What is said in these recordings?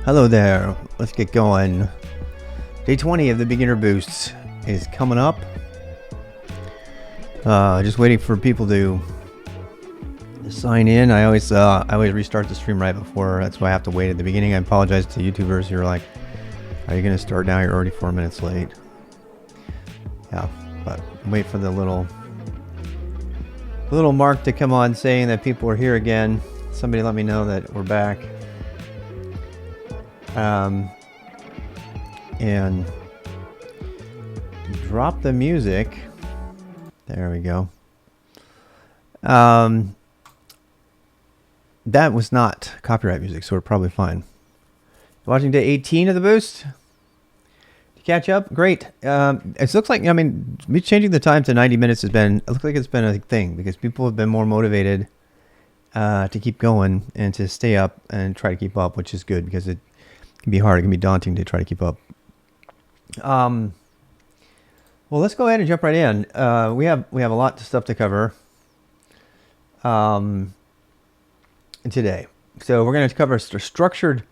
Hello there, let's get going. Day 20 of the beginner boosts is coming up. Just waiting for people to sign in. I always restart the stream right before. That's why I have to wait at the beginning. I apologize to YouTubers who are like, are you going to start now? You're already 4 minutes late. Yeah, but wait for the little mark to come on saying that people are here again. Somebody let me know that we're back. And drop the music. There we go. That was not copyright music, so we're probably fine. Watching day 18 of the boost. To catch up, great. It looks like, I mean, me changing the time to 90 minutes has been, it looks like it's been a thing because people have been more motivated to keep going and to stay up and try to keep up, which is good because it can be hard. It can be daunting to try to keep up. Well, let's go ahead and jump right in. We have a lot of stuff to cover today. So we're going to cover structured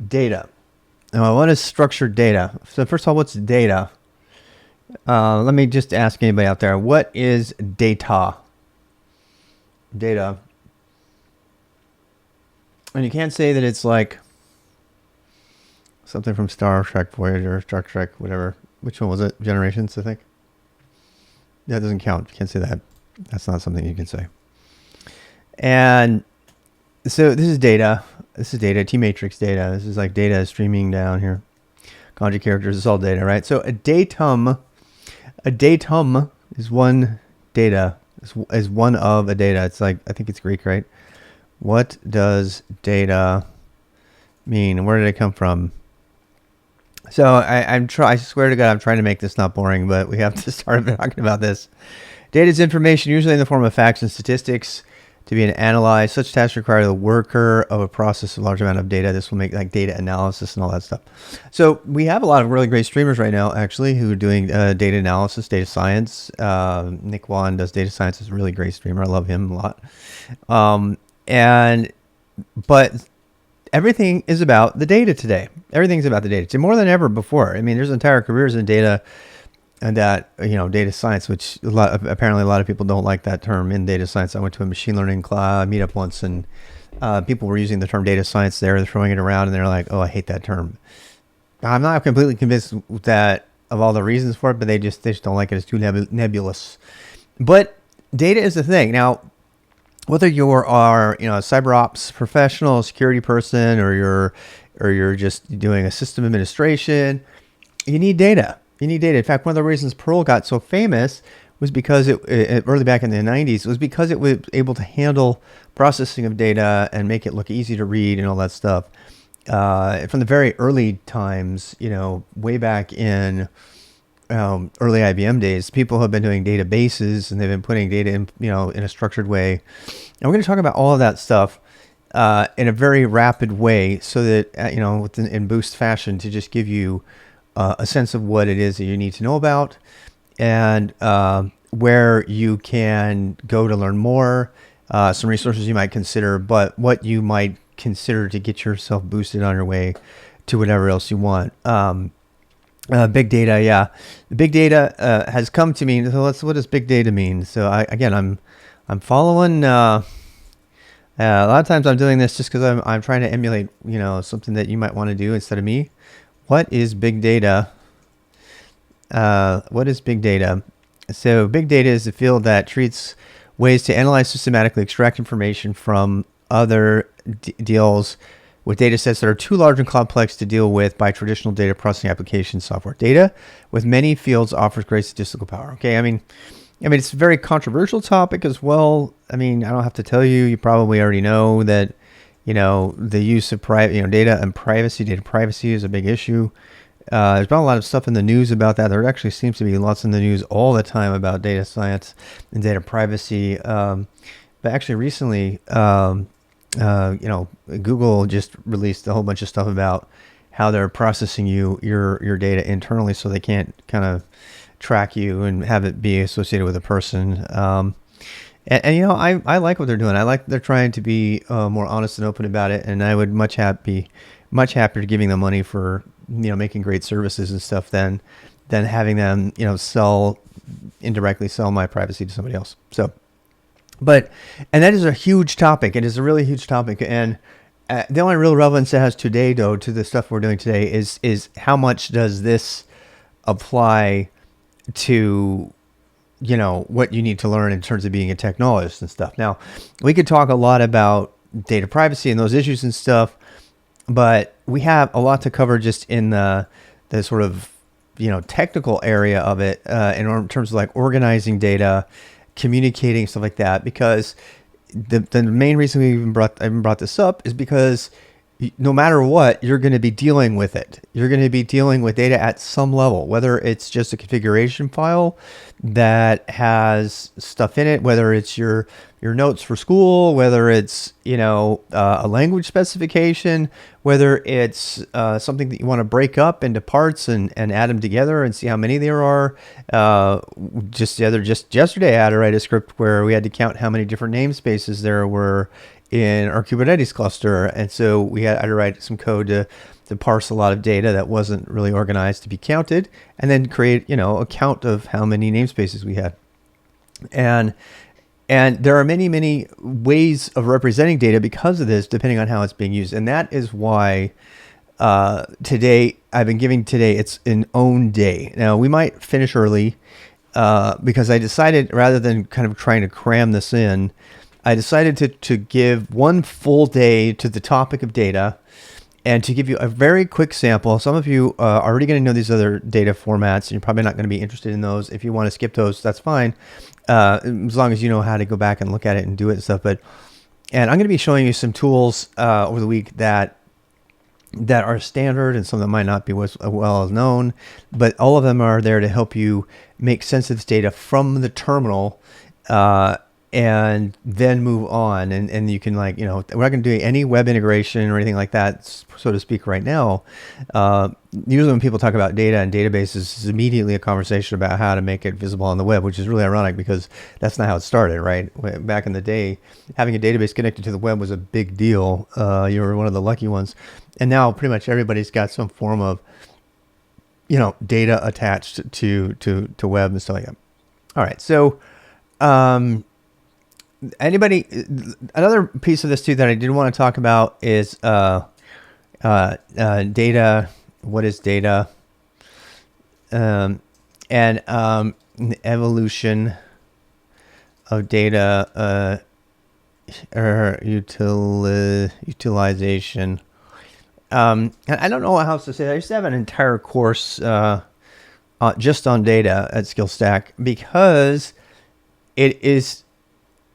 data. What is structured data? So first of all, what's data? Let me just ask anybody out there, what is data? Data. And you can't say that it's like something from Star Trek, Voyager, Star Trek, whatever. Which one was it? Generations, I think. That doesn't count. You can't say that. That's not something you can say. And so this is data. This is data, T-matrix data. This is like data streaming down here. Kanji characters, it's all data, right? So a datum is one data, is one of a data. It's like, I think it's Greek, right? What does data mean? Where did it come from? So I swear to God, I'm trying to make this not boring, but we have to start talking about this. Data is information, usually in the form of facts and statistics, to be analyzed. Such tasks require the worker of a process of a large amount of data. This will make like data analysis and all that stuff. So we have a lot of really great streamers right now, actually, who are doing data analysis, data science. Nick Wan does data science. Is a really great streamer. I love him a lot. But everything is about the data today. Everything's about the data. It's more than ever before. I mean, there's entire careers in data and that, data science, which apparently a lot of people don't like that term in data science. I went to a machine learning meetup once and people were using the term data science there. They're throwing it around and they're like, oh, I hate that term. I'm not completely convinced that of all the reasons for it, but they just don't like it. It's too nebulous. But data is the thing. Now, whether you are, a cyber ops professional, security person, or you're just doing a system administration, you need data. You need data. In fact, one of the reasons Perl got so famous was because it early back in the 90s was because it was able to handle processing of data and make it look easy to read and all that stuff. From the very early times, way back in early IBM days, people have been doing databases and they've been putting data in, in a structured way. And we're going to talk about all of that stuff in a very rapid way so that, in boost fashion to just give you a sense of what it is that you need to know about and where you can go to learn more, some resources you might consider, but what you might consider to get yourself boosted on your way to whatever else you want. Big data, yeah. Big data has come to me. So what does big data mean? So I'm following. A lot of times I'm doing this just because I'm trying to emulate, something that you might want to do instead of me. What is big data? What is big data? So big data is a field that treats ways to analyze, systematically extract information from other deals with data sets that are too large and complex to deal with by traditional data processing application software. Data with many fields offers great statistical power. Okay, I mean, it's a very controversial topic as well. I mean, I don't have to tell you. You probably already know that, the use of data and privacy. Data privacy is a big issue. There's been a lot of stuff in the news about that. There actually seems to be lots in the news all the time about data science and data privacy. But actually recently, Google just released a whole bunch of stuff about how they're processing your data internally so they can't kind of track you and have it be associated with a person. I like what they're doing. I like they're trying to be more honest and open about it, and I would much much happier giving them money for, making great services and stuff than having them, indirectly sell my privacy to somebody else. So, and that is a huge topic. It is a really huge topic. And the only real relevance it has today, though, to the stuff we're doing today is how much does this apply to, what you need to learn in terms of being a technologist and stuff. Now, we could talk a lot about data privacy and those issues and stuff, but we have a lot to cover just in the sort of, technical area of it, in terms of like organizing data, communicating, stuff like that, because the main reason we even brought this up is because no matter what, you're going to be dealing with it. You're going to be dealing with data at some level, whether it's just a configuration file that has stuff in it, whether it's your notes for school, whether it's, a language specification, whether it's something that you want to break up into parts and add them together and see how many there are. Just yesterday, I had to write a script where we had to count how many different namespaces there were in our Kubernetes cluster. And so I had to write some code to parse a lot of data that wasn't really organized to be counted, and then create, a count of how many namespaces we had. And there are many, many ways of representing data because of this, depending on how it's being used. And that is why today, I've been giving today, it's an own day. Now, we might finish early because I decided, rather than kind of trying to cram this in, I decided to give one full day to the topic of data, and to give you a very quick sample. Some of you are already going to know these other data formats, and you're probably not going to be interested in those. If you want to skip those, that's fine, as long as you know how to go back and look at it and do it and stuff. And I'm going to be showing you some tools over the week that are standard, and some that might not be well as known, but all of them are there to help you make sense of this data from the terminal, and then move on. And you can, like, we're not going to do any web integration or anything like that, so to speak, right now. Usually when people talk about data and databases, it's immediately a conversation about how to make it visible on the web, which is really ironic because that's not how it started, right? Back in the day, having a database connected to the web was a big deal. You were one of the lucky ones. And now pretty much everybody's got some form of, data attached to web and stuff like that. All right. So, another piece of this too that I did want to talk about is data. What is data? And the evolution of data, or utilization. And I don't know how else to say that. I used to have an entire course just on data at SkillStack because it is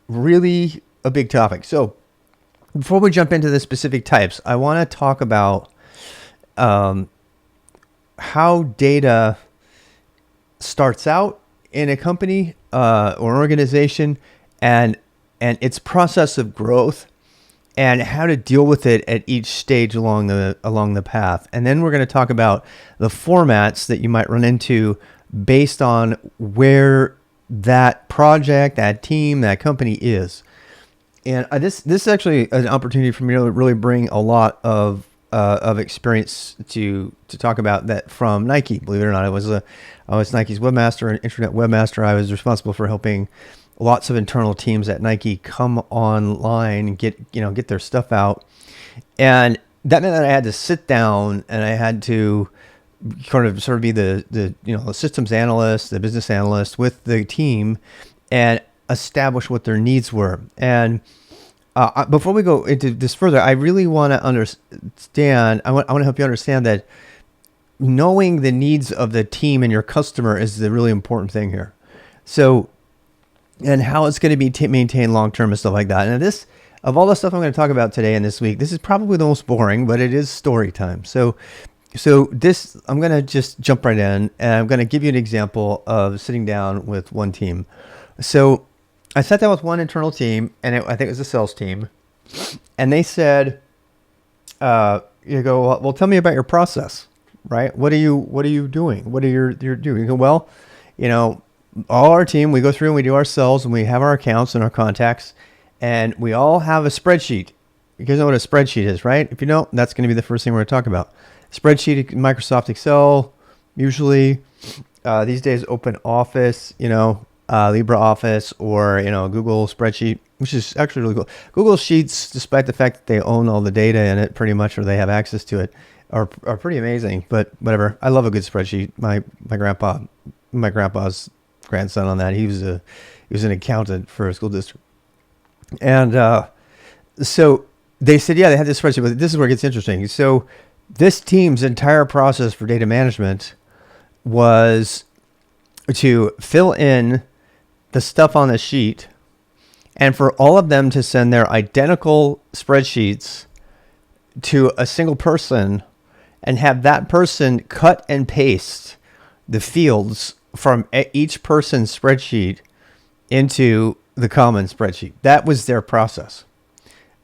really a big topic. So before we jump into the specific types, I want to talk about how data starts out in a company or organization, and its process of growth, and how to deal with it at each stage along the path. And then we're going to talk about the formats that you might run into based on where that project, that team, that company is. And this is actually an opportunity for me to really bring a lot of experience to talk about that from Nike. Believe it or not, I was Nike's webmaster and internet webmaster. I was responsible for helping lots of internal teams at Nike come online and get their stuff out. And that meant that I had to sit down and I had to sort of be the systems analyst, the business analyst with the team, and establish what their needs were. And before we go into this further, I really want to understand. I want to help you understand that knowing the needs of the team and your customer is the really important thing here. So, and how it's going to be maintained long term and stuff like that. And this, of all the stuff I'm going to talk about today and this week, this is probably the most boring, but it is story time. So this, I'm going to just jump right in, and I'm going to give you an example of sitting down with one team. So I sat down with one internal team, and I think it was a sales team, and they said, well, tell me about your process, right? What are you doing? What are you doing? You go, well, all our team, we go through and we do ourselves, and we have our accounts and our contacts, and we all have a spreadsheet, You guys know what a spreadsheet is, right? If you don't, that's going to be the first thing we're going to talk about. Spreadsheet, Microsoft Excel, usually these days Open Office, LibreOffice, or Google Spreadsheet, which is actually really cool. Google Sheets, despite the fact that they own all the data in it pretty much, or they have access to it, are pretty amazing. But whatever, I love a good spreadsheet. My grandpa's grandson on that, he was an accountant for a school district, and so they said, yeah, they had this spreadsheet, but this is where it gets interesting. So this team's entire process for data management was to fill in the stuff on the sheet and for all of them to send their identical spreadsheets to a single person and have that person cut and paste the fields from each person's spreadsheet into the common spreadsheet. That was their process.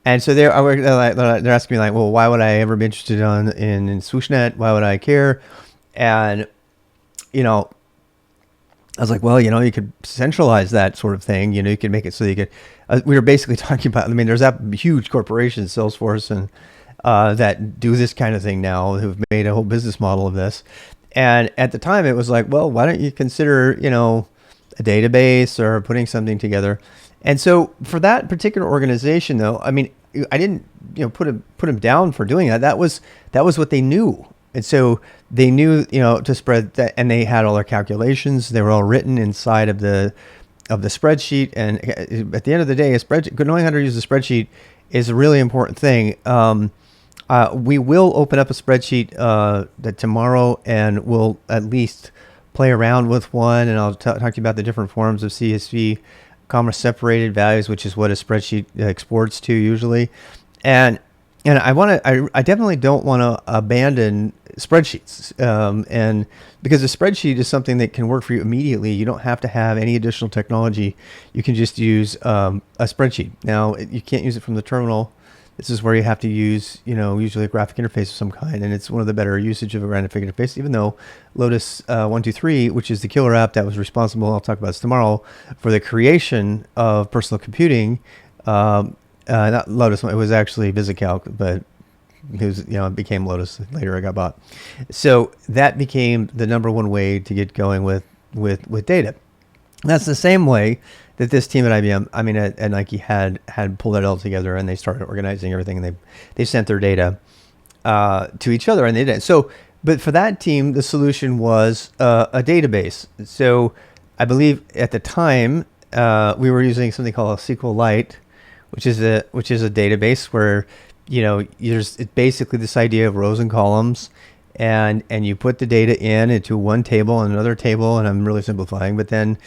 And so they're asking me like, well, why would I ever be interested in SwooshNet? Why would I care? And, I was like, well, you could centralize that sort of thing. You could make it so you could, we were basically talking about, there's that huge corporations, Salesforce, and that do this kind of thing now, who've made a whole business model of this. And at the time it was like, well, why don't you consider, a database or putting something together? And so for that particular organization, though, I didn't, put them down for doing that. That was what they knew. And so they knew, to spread that, and they had all their calculations. They were all written inside of the spreadsheet. And at the end of the day, knowing how to use a spreadsheet is a really important thing. We will open up a spreadsheet that tomorrow, and we'll at least play around with one. And I'll talk to you about the different forms of CSV, comma separated values, which is what a spreadsheet exports to usually. And I definitely don't want to abandon spreadsheets. And because a spreadsheet is something that can work for you immediately, you don't have to have any additional technology. You can just use a spreadsheet. Now, you can't use it from the terminal. This is where you have to use, usually a graphic interface of some kind, and it's one of the better usage of a graphic interface, even though Lotus 123, which is the killer app that was responsible, I'll talk about this tomorrow, for the creation of personal computing, not Lotus, it was actually VisiCalc, but it became Lotus later. It got bought. So that became the number one way to get going with data. That's the same way that this team at IBM, at Nike had pulled it all together, and they started organizing everything, and they sent their data to each other, and they did. So, but for that team, the solution was a database. So I believe at the time we were using something called a SQLite, which is a database where it's basically this idea of rows and columns, and you put the data into one table and another table, and I'm really simplifying, but then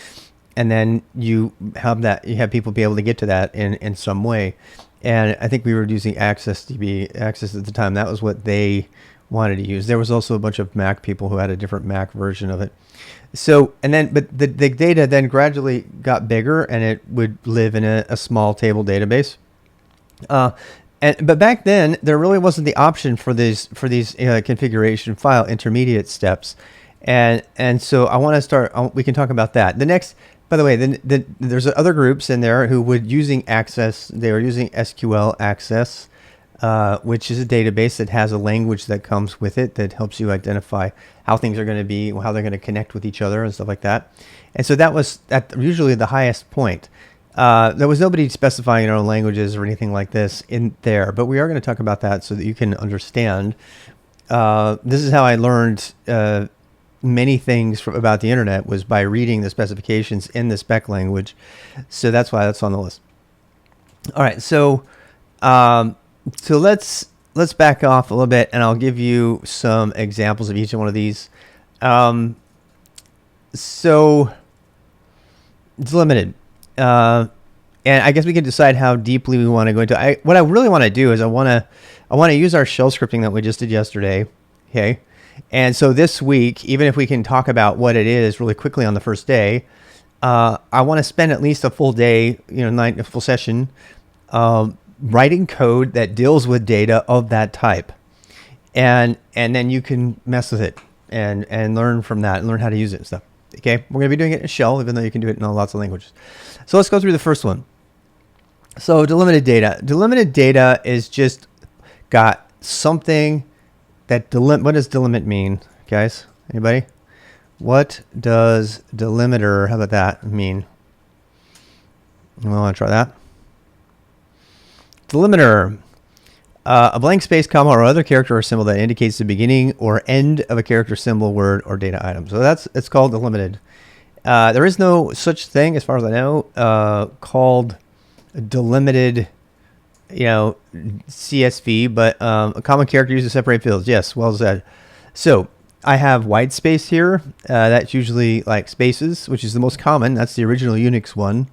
you have people be able to get to that in some way. And I think we were using Access at the time. That was what they wanted to use. There was also a bunch of Mac people who had a different Mac version of it. So, but the data then gradually got bigger, and it would live in a small table database. But back then there really wasn't the option for these configuration file intermediate steps. And so I want to start, we can talk about that. The next, by the way, there's other groups in there who would using Access. They were using SQL Access, which is a database that has a language that comes with it that helps you identify how things are going to be, how they're going to connect with each other and stuff like that. And so that was at usually the highest point. There was nobody specifying their own languages or anything like this in there, but we are going to talk about that so that you can understand. This is how I learned many things about the internet, was by reading the specifications in the spec language. So that's why that's on the list. All right, so let's back off a little bit, and I'll give you some examples of each one of these. So Delimited. And I guess we can decide how deeply we want to go into. What I really want to do is I want to use our shell scripting that we just did yesterday. Okay. And so this week, even if we can talk about what it is really quickly on the first day, I want to spend at least a full day, a full session, writing code that deals with data of that type. And then you can mess with it and learn from that and learn how to use it and stuff. Okay. We're going to be doing it in shell, even though you can do it in lots of languages. So let's go through the first one. So delimited data. Delimited data is just got something that what does delimit mean, guys? Anybody? What does delimiter, how about that, mean? I want to try that. Delimiter. A blank space, comma, or other character or symbol that indicates the beginning or end of a character, symbol, word, or data item. So it's called delimited. There is no such thing, as far as I know, called delimited, CSV, but a common character used to separate fields. Yes, well said. So I have white space here. That's usually like spaces, which is the most common. That's the original Unix one.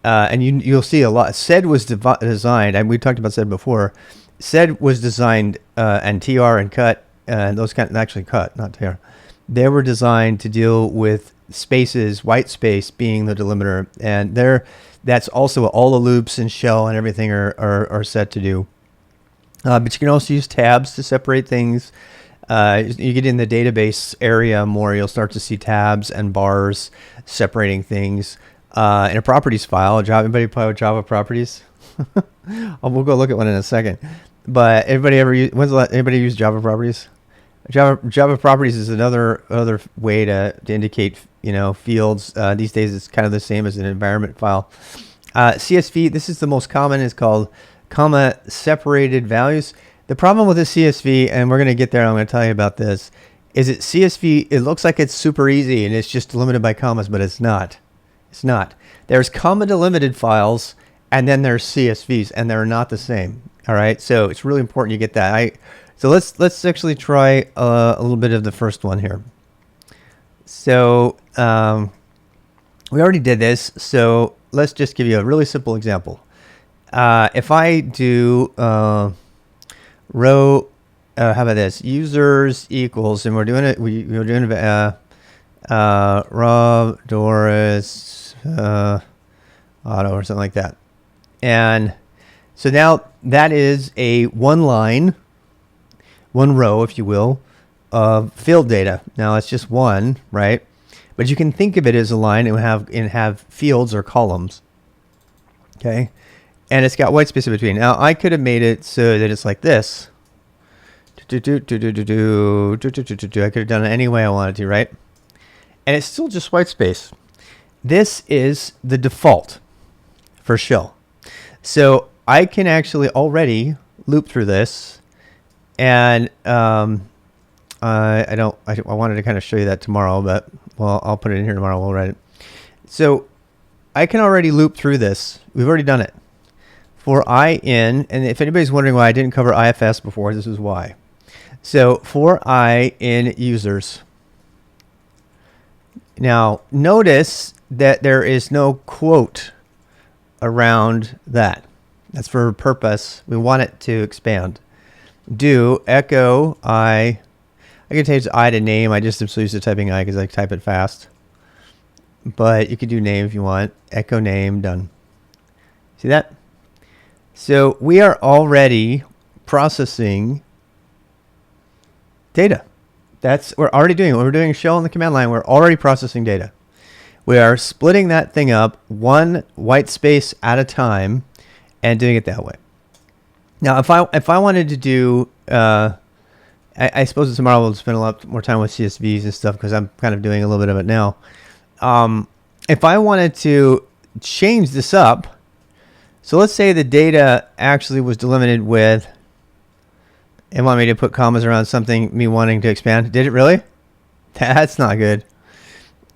And you'll see a lot. Sed was designed, and we talked about Sed before. Sed was designed, and TR and cut, and those actually cut, not TR. They were designed to deal with spaces, white space being the delimiter, and that's also what all the loops and shell and everything are set to do. But you can also use tabs to separate things. You get in the database area more, you'll start to see tabs and bars separating things. In a properties file, anybody play with Java properties? We'll go look at one in a second. But anybody use Java properties? Java properties is another way to indicate fields. These days it's kind of the same as an environment file. CSV, this is the most common, is called comma separated values. The problem with the CSV, and we're going to get there, I'm going to tell you about this, is that CSV, it looks like it's super easy and it's just delimited by commas, but it's not. It's not. There's comma delimited files, and then there's CSVs, and they're not the same. All right, so it's really important you get that. So let's actually try a little bit of the first one here. So we already did this, so let's just give you a really simple example. If I do row, how about this? Users equals, and we're doing it. We're doing Rob, Doris, Otto, or something like that. And so now that is a one row, if you will, of field data. Now it's just one, right? But you can think of it as a line and have fields or columns. Okay, and it's got white space in between. Now I could have made it so that it's like this. I could have done it any way I wanted to, right? And it's still just white space. This is the default for shell. So I can actually already loop through this, and I wanted to kind of show you that tomorrow, but well, I'll put it in here tomorrow. We'll write it. So I can already loop through this. We've already done it for I in, and if anybody's wondering why I didn't cover IFS before, this is why. So for I in users. Now notice that there is no quote around that. That's for a purpose. We want it to expand. Do echo I can change I to name. I just am so used to typing I because I type it fast. But you could do name if you want. Echo name, done. See that? So we are already processing data. We're already doing it. When we're doing shell in the command line, we're already processing data. We are splitting that thing up one white space at a time and doing it that way. Now, if I wanted to do, I suppose tomorrow we'll spend a lot more time with CSVs and stuff because I'm kind of doing a little bit of it now. If I wanted to change this up, so let's say the data actually was delimited with, and want me to put commas around something, me wanting to expand. Did it really? That's not good.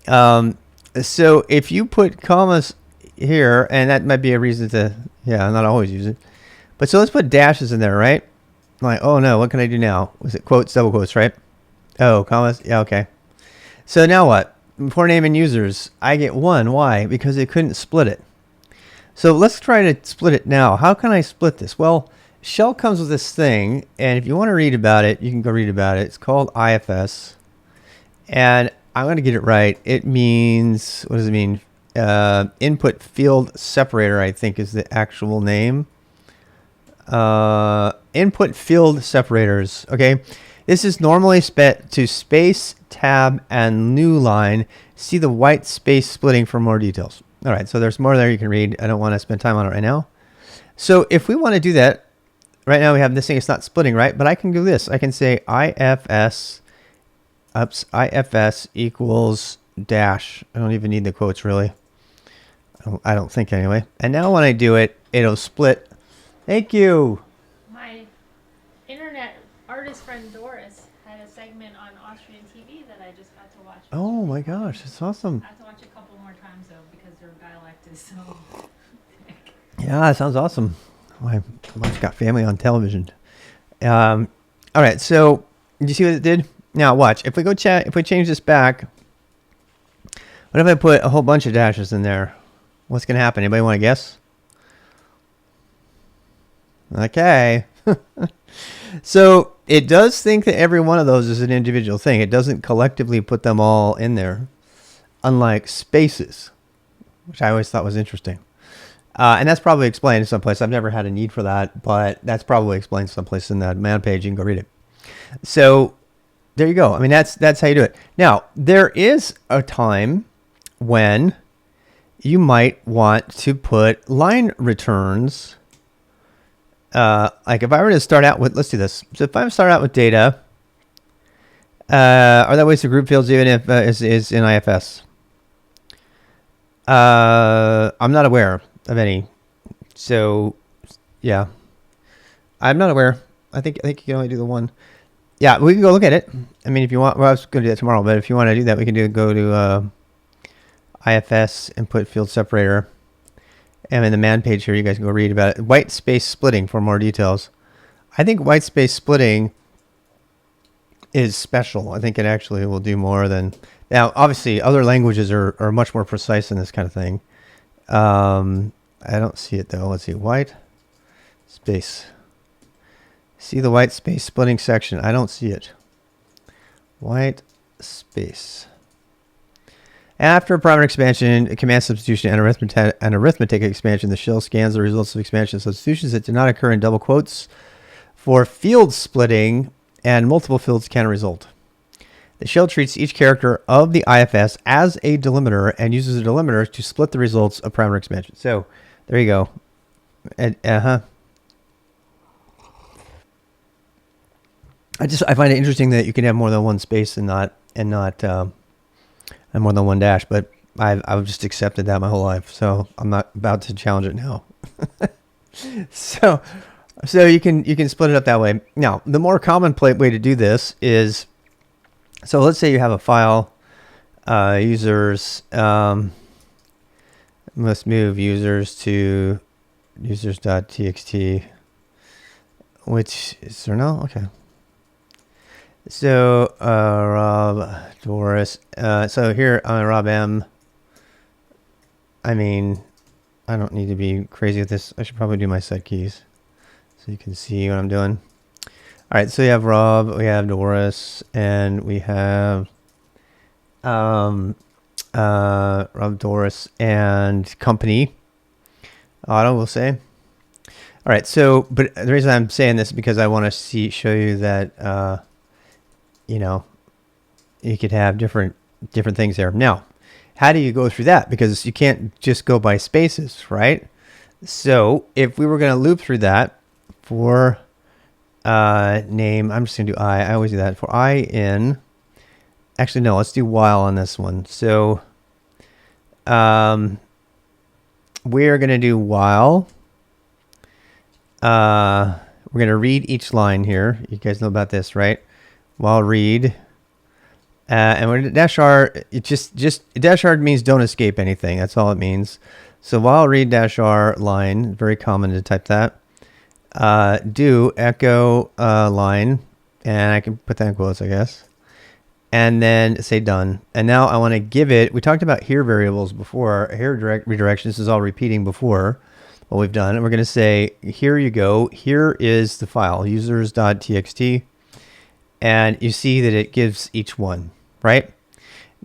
So if you put commas here, and that might be a reason to, not always use it. But so let's put dashes in there, right? Like, oh no, what can I do now? Was it quotes, double quotes, right? Oh, commas, yeah, okay. So now what? For name and users, I get 1. Why? Because it couldn't split it. So let's try to split it now. How can I split this? Well, shell comes with this thing, and if you want to read about it, you can go read about it. It's called IFS, and I'm going to get it right. It means, what does it mean? Input field separator, I think, is the actual name. Input field separators. Okay, this is normally set to space, tab, and new line. See the white space splitting for more details. All right, so there's more there you can read. I don't want to spend time on it right now. So if we want to do that, right now we have this thing, it's not splitting, right? But I can do this. I can say ifs equals dash. I don't even need the quotes really. I don't think anyway. And now when I do it, it'll split. Thank you. My internet artist friend Doris had a segment on Austrian TV that I just got to watch. Oh my gosh, that's awesome. I have to watch a couple more times though because their dialect is so thick. Yeah, that sounds awesome. My wife's got family on television. All right, so did you see what it did? Now watch. If we go chat, if we change this back, what if I put a whole bunch of dashes in there? What's gonna happen? Anybody want to guess? Okay. So it does think that every one of those is an individual thing. It doesn't collectively put them all in there, unlike spaces, which I always thought was interesting. And that's probably explained someplace. I've never had a need for that, but that's probably explained someplace in that man page. You can go read it. So there you go. I mean, that's how you do it. Now, there is a time when you might want to put line returns. Like if I were to start out with, let's do this. So if I start out with data, are there ways to group fields even if is in IFS? I'm not aware of any. So yeah, I'm not aware. I think you can only do the one. Yeah, we can go look at it. I mean, if you want, well, I was going to do that tomorrow, but if you want to do that, we can go to IFS and put field separator. And in the man page here, you guys can go read about it. White space splitting for more details. I think white space splitting is special. I think it actually will do more than... Now, obviously, other languages are much more precise in this kind of thing. I don't see it, though. Let's see. White space. See the white space splitting section. I don't see it. White space. After parameter expansion, command substitution, and arithmetic expansion, the shell scans the results of expansion substitutions that do not occur in double quotes for field splitting, and multiple fields can result. The shell treats each character of the IFS as a delimiter and uses a delimiter to split the results of parameter expansion. So there you go. I find it interesting that you can have more than one space and not more than one dash, but I've just accepted that my whole life, so I'm not about to challenge it now. so you can split it up that way. Now, the more common way to do this is, so let's say you have a file, users, must move users to users.txt, which is there no? Okay. So Rob Doris. So here on Rob M. I mean, I don't need to be crazy with this. I should probably do my set keys so you can see what I'm doing. All right. So we have Rob, we have Doris, and we have Rob, Doris, and company. Auto, we'll say. All right. So, but the reason I'm saying this is because I want to show you that. You know, you could have different things there. Now, how do you go through that? Because you can't just go by spaces, right? So if we were going to loop through that for name, I'm just going to do I always do that for I in, actually, no, let's do while on this one. So we're going to do while. We're going to read each line here. You guys know about this, right? While read, and when dash r, it just dash r means don't escape anything. That's all it means. So while read dash r line, very common to type that. Do echo line, and I can put that in quotes, I guess. And then say done. And now I want to give it. We talked about here variables before. Here redirection. This is all repeating before what we've done, and we're going to say here you go. Here is the file users.txt. And you see that it gives each one, right?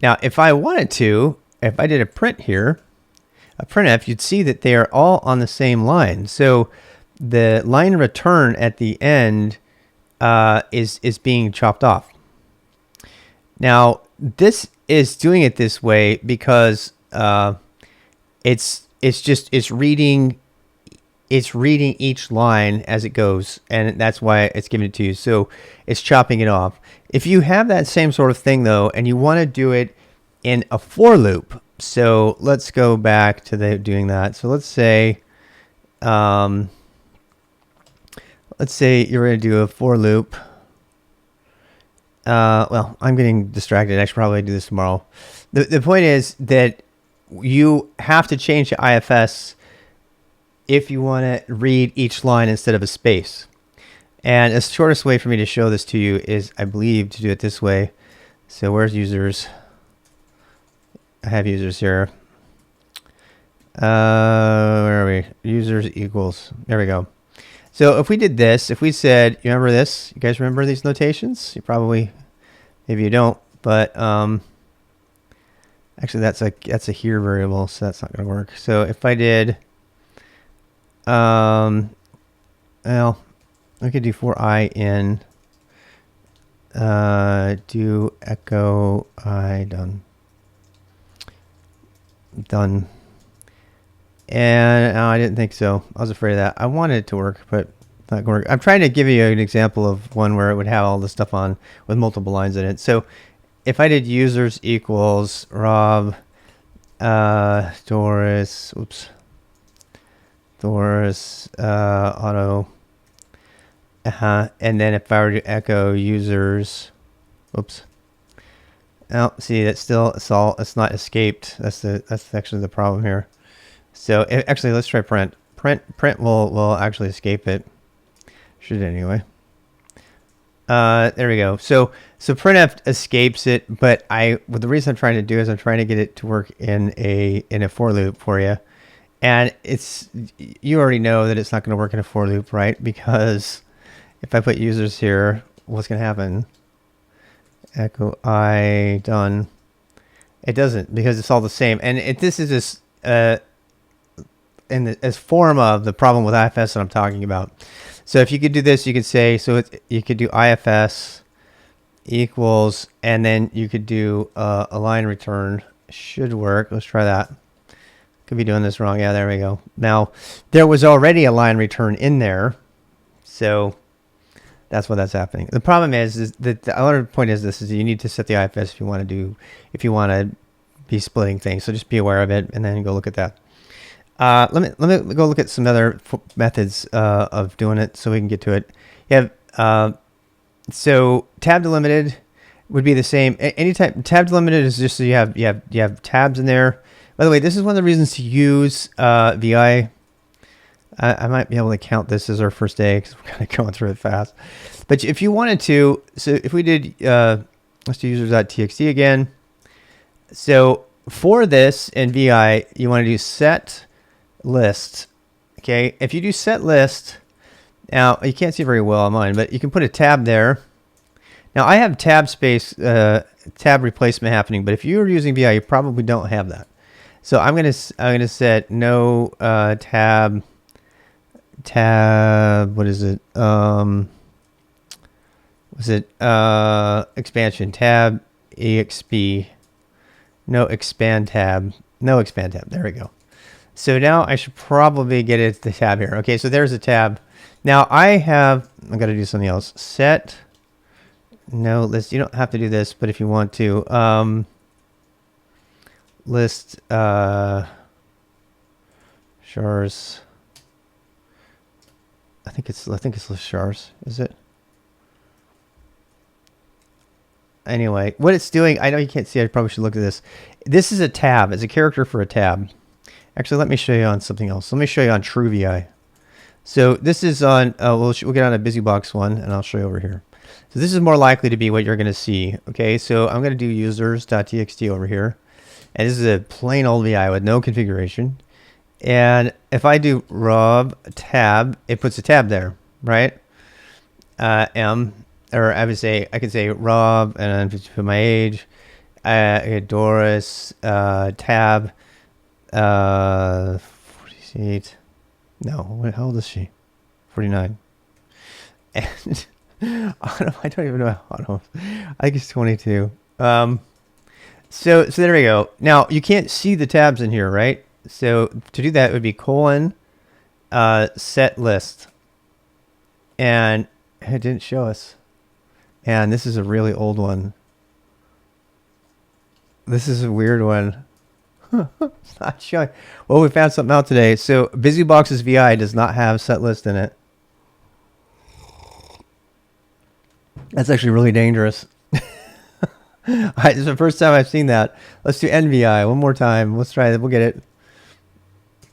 Now, if I wanted to, if I did a print here, a printf, you'd see that they are all on the same line. So the line return at the end is being chopped off. Now, this is doing it this way because it's reading it's reading each line as it goes, and that's why it's giving it to you. So it's chopping it off. If you have that same sort of thing though, and you want to do it in a for loop, so let's go back to doing that. So let's say you're going to do a for loop. Well, I'm getting distracted. I should probably do this tomorrow. The point is that you have to change the IFS if you want to read each line instead of a space. And the shortest way for me to show this to you is, I believe, to do it this way. So where's users? I have users here. Where are we? Users equals. There we go. So if we did this, if we said, you remember this? You guys remember these notations? You probably, maybe you don't, but actually that's a here variable, so that's not going to work. So if I did, well, I could do for I in, do echo I done. And I didn't think so. I was afraid of that. I wanted it to work, but not going to work. I'm trying to give you an example of one where it would have all this stuff on with multiple lines in it. So if I did users equals Rob, Doris, auto, and then if I were to echo users, oh, see, that's still, it's not escaped. That's actually the problem here. So actually, let's try print. Print will actually escape it. Should anyway. There we go. So printf escapes it, but the reason I'm trying to do is I'm trying to get it to work in a for loop for you, and you already know that it's not going to work in a for loop, right? Because if I put users here, what's going to happen? Echo I done. It doesn't, because it's all the same, and this is just as form of the problem with IFS that I'm talking about. So if you could do this, you could say, you could do IFS equals, and then you could do a line return. Should work. Let's try that. Could be doing this wrong. Yeah, there we go. Now, there was already a line return in there, so that's what that's happening. The problem is that the other point is this: is you need to set the IFS if you want to be splitting things. So just be aware of it, and then go look at that. Let me go look at some other methods of doing it so we can get to it. You have so tab delimited would be the same. Anytime tab delimited is just so you have tabs in there. By the way, this is one of the reasons to use VI. I might be able to count this as our first day because we're kind of going through it fast. But if you wanted to, so if we did, let's do users.txt again. So for this in VI, you want to do set list. Okay, if you do set list, now you can't see very well on mine, but you can put a tab there. Now I have tab space, tab replacement happening, but if you're using VI, you probably don't have that. So I'm gonna set no tab. What is it? Was it expansion tab exp? No expand tab. No expand tab. There we go. So now I should probably get it to the tab here. Okay, so there's a tab. Now I'm got to do something else. Set no list. You don't have to do this, but if you want to, list chars. I think it's list chars. Is it? Anyway, what it's doing, I know you can't see. I probably should look at this. This is a tab. It's a character for a tab. Actually, let me show you on something else. Let me show you on TrueVI. So this is on, we'll get on a BusyBox one, and I'll show you over here. So this is more likely to be what you're going to see. Okay, so I'm going to do users.txt over here. And this is a plain old VI with no configuration. And if I do rob tab, it puts a tab there, right? Or I could say Rob, and then put my age, Doris, tab, 48. No, how old is she? 49. And I don't even know how. I think it's 22. So there we go. Now you can't see the tabs in here, right? So to do that, it would be colon, set list, and it didn't show us. And this is a really old one. This is a weird one. It's not showing. Well, we found something out today. So BusyBox's VI does not have set list in it. That's actually really dangerous. This is the first time I've seen that. Let's do NVI one more time. Let's try it. We'll get it.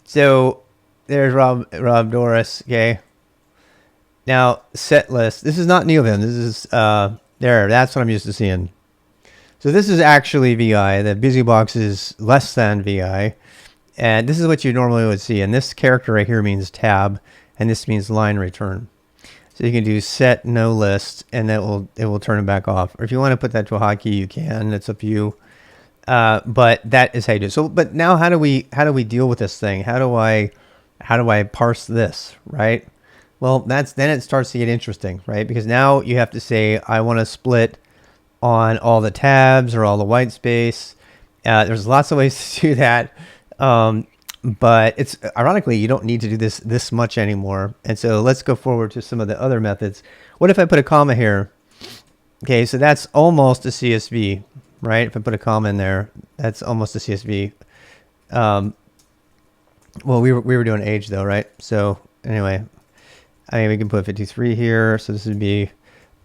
So there's Rob Doris. Okay. Now set list. This is not Neovim. This is there. That's what I'm used to seeing. So this is actually VI. The BusyBox is less than VI, and this is what you normally would see. And this character right here means tab, and this means line return. So you can do set no list, and it will turn it back off. Or if you want to put that to a hotkey, you can. It's up to you. But that is how you do it. So, but now how do we deal with this thing? How do I parse this, right? Well, then it starts to get interesting, right? Because now you have to say I want to split on all the tabs or all the white space. There's lots of ways to do that. But it's ironically, you don't need to do this much anymore. And so let's go forward to some of the other methods. What if I put a comma here? Okay, so that's almost a CSV, right? If I put a comma in there, that's almost a CSV. Well, we were doing age though, right? So anyway, I mean, we can put 53 here. So this would be,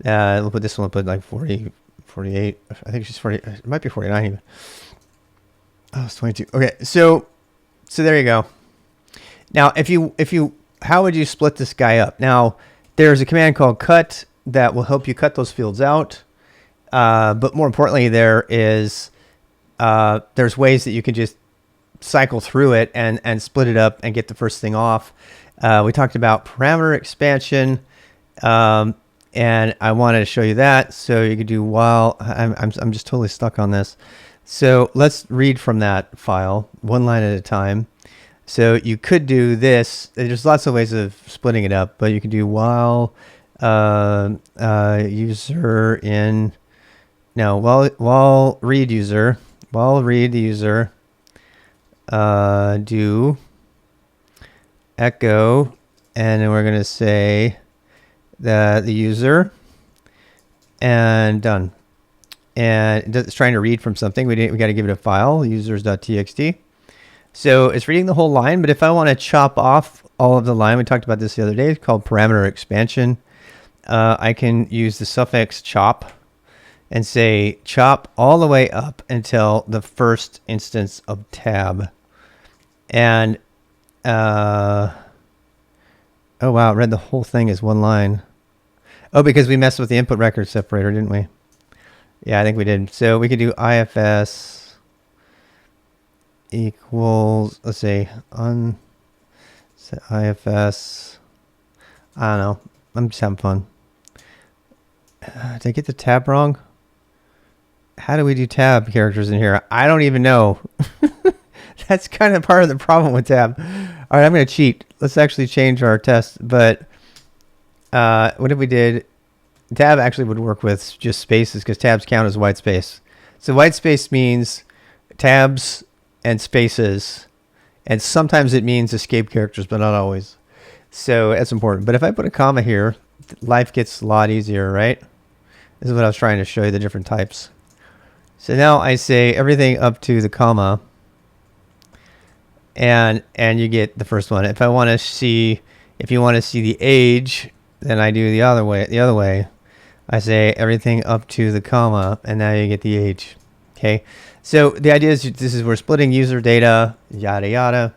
we'll put this one, we'll put like 40, 48. I think it's just 40. It might be 49 even. Oh, it's 22. Okay, so there you go. Now, how would you split this guy up? Now, there's a command called cut that will help you cut those fields out. But more importantly, there's ways that you can just cycle through it and split it up and get the first thing off. We talked about parameter expansion, and I wanted to show you that. So you could do while. I'm just totally stuck on this. So let's read from that file one line at a time. So you could do this. There's lots of ways of splitting it up, but you can do while user in while read user do echo, and then we're going to say the user, and done. And it's trying to read from something. We got to give it a file, users.txt. So it's reading the whole line, but if I want to chop off all of the line, we talked about this the other day, it's called parameter expansion. I can use the suffix chop and say chop all the way up until the first instance of tab. And, oh wow, it read the whole thing as one line. Oh, because we messed with the input record separator, didn't we? Yeah, I think we did. So we could do ifs equals, let's say, ifs, I don't know. I'm just having fun. Did I get the tab wrong? How do we do tab characters in here? I don't even know. That's kind of part of the problem with tab. All right, I'm going to cheat. Let's actually change our test. But what if we did... Tab actually would work with just spaces because tabs count as white space. So white space means tabs and spaces, and sometimes it means escape characters, but not always. So that's important. But if I put a comma here, life gets a lot easier, right? This is what I was trying to show you, the different types. So now I say everything up to the comma, and you get the first one. If you want to see the age, then I do the other way. I say everything up to the comma, and now you get the age. Okay, so the idea is we're splitting user data, yada yada,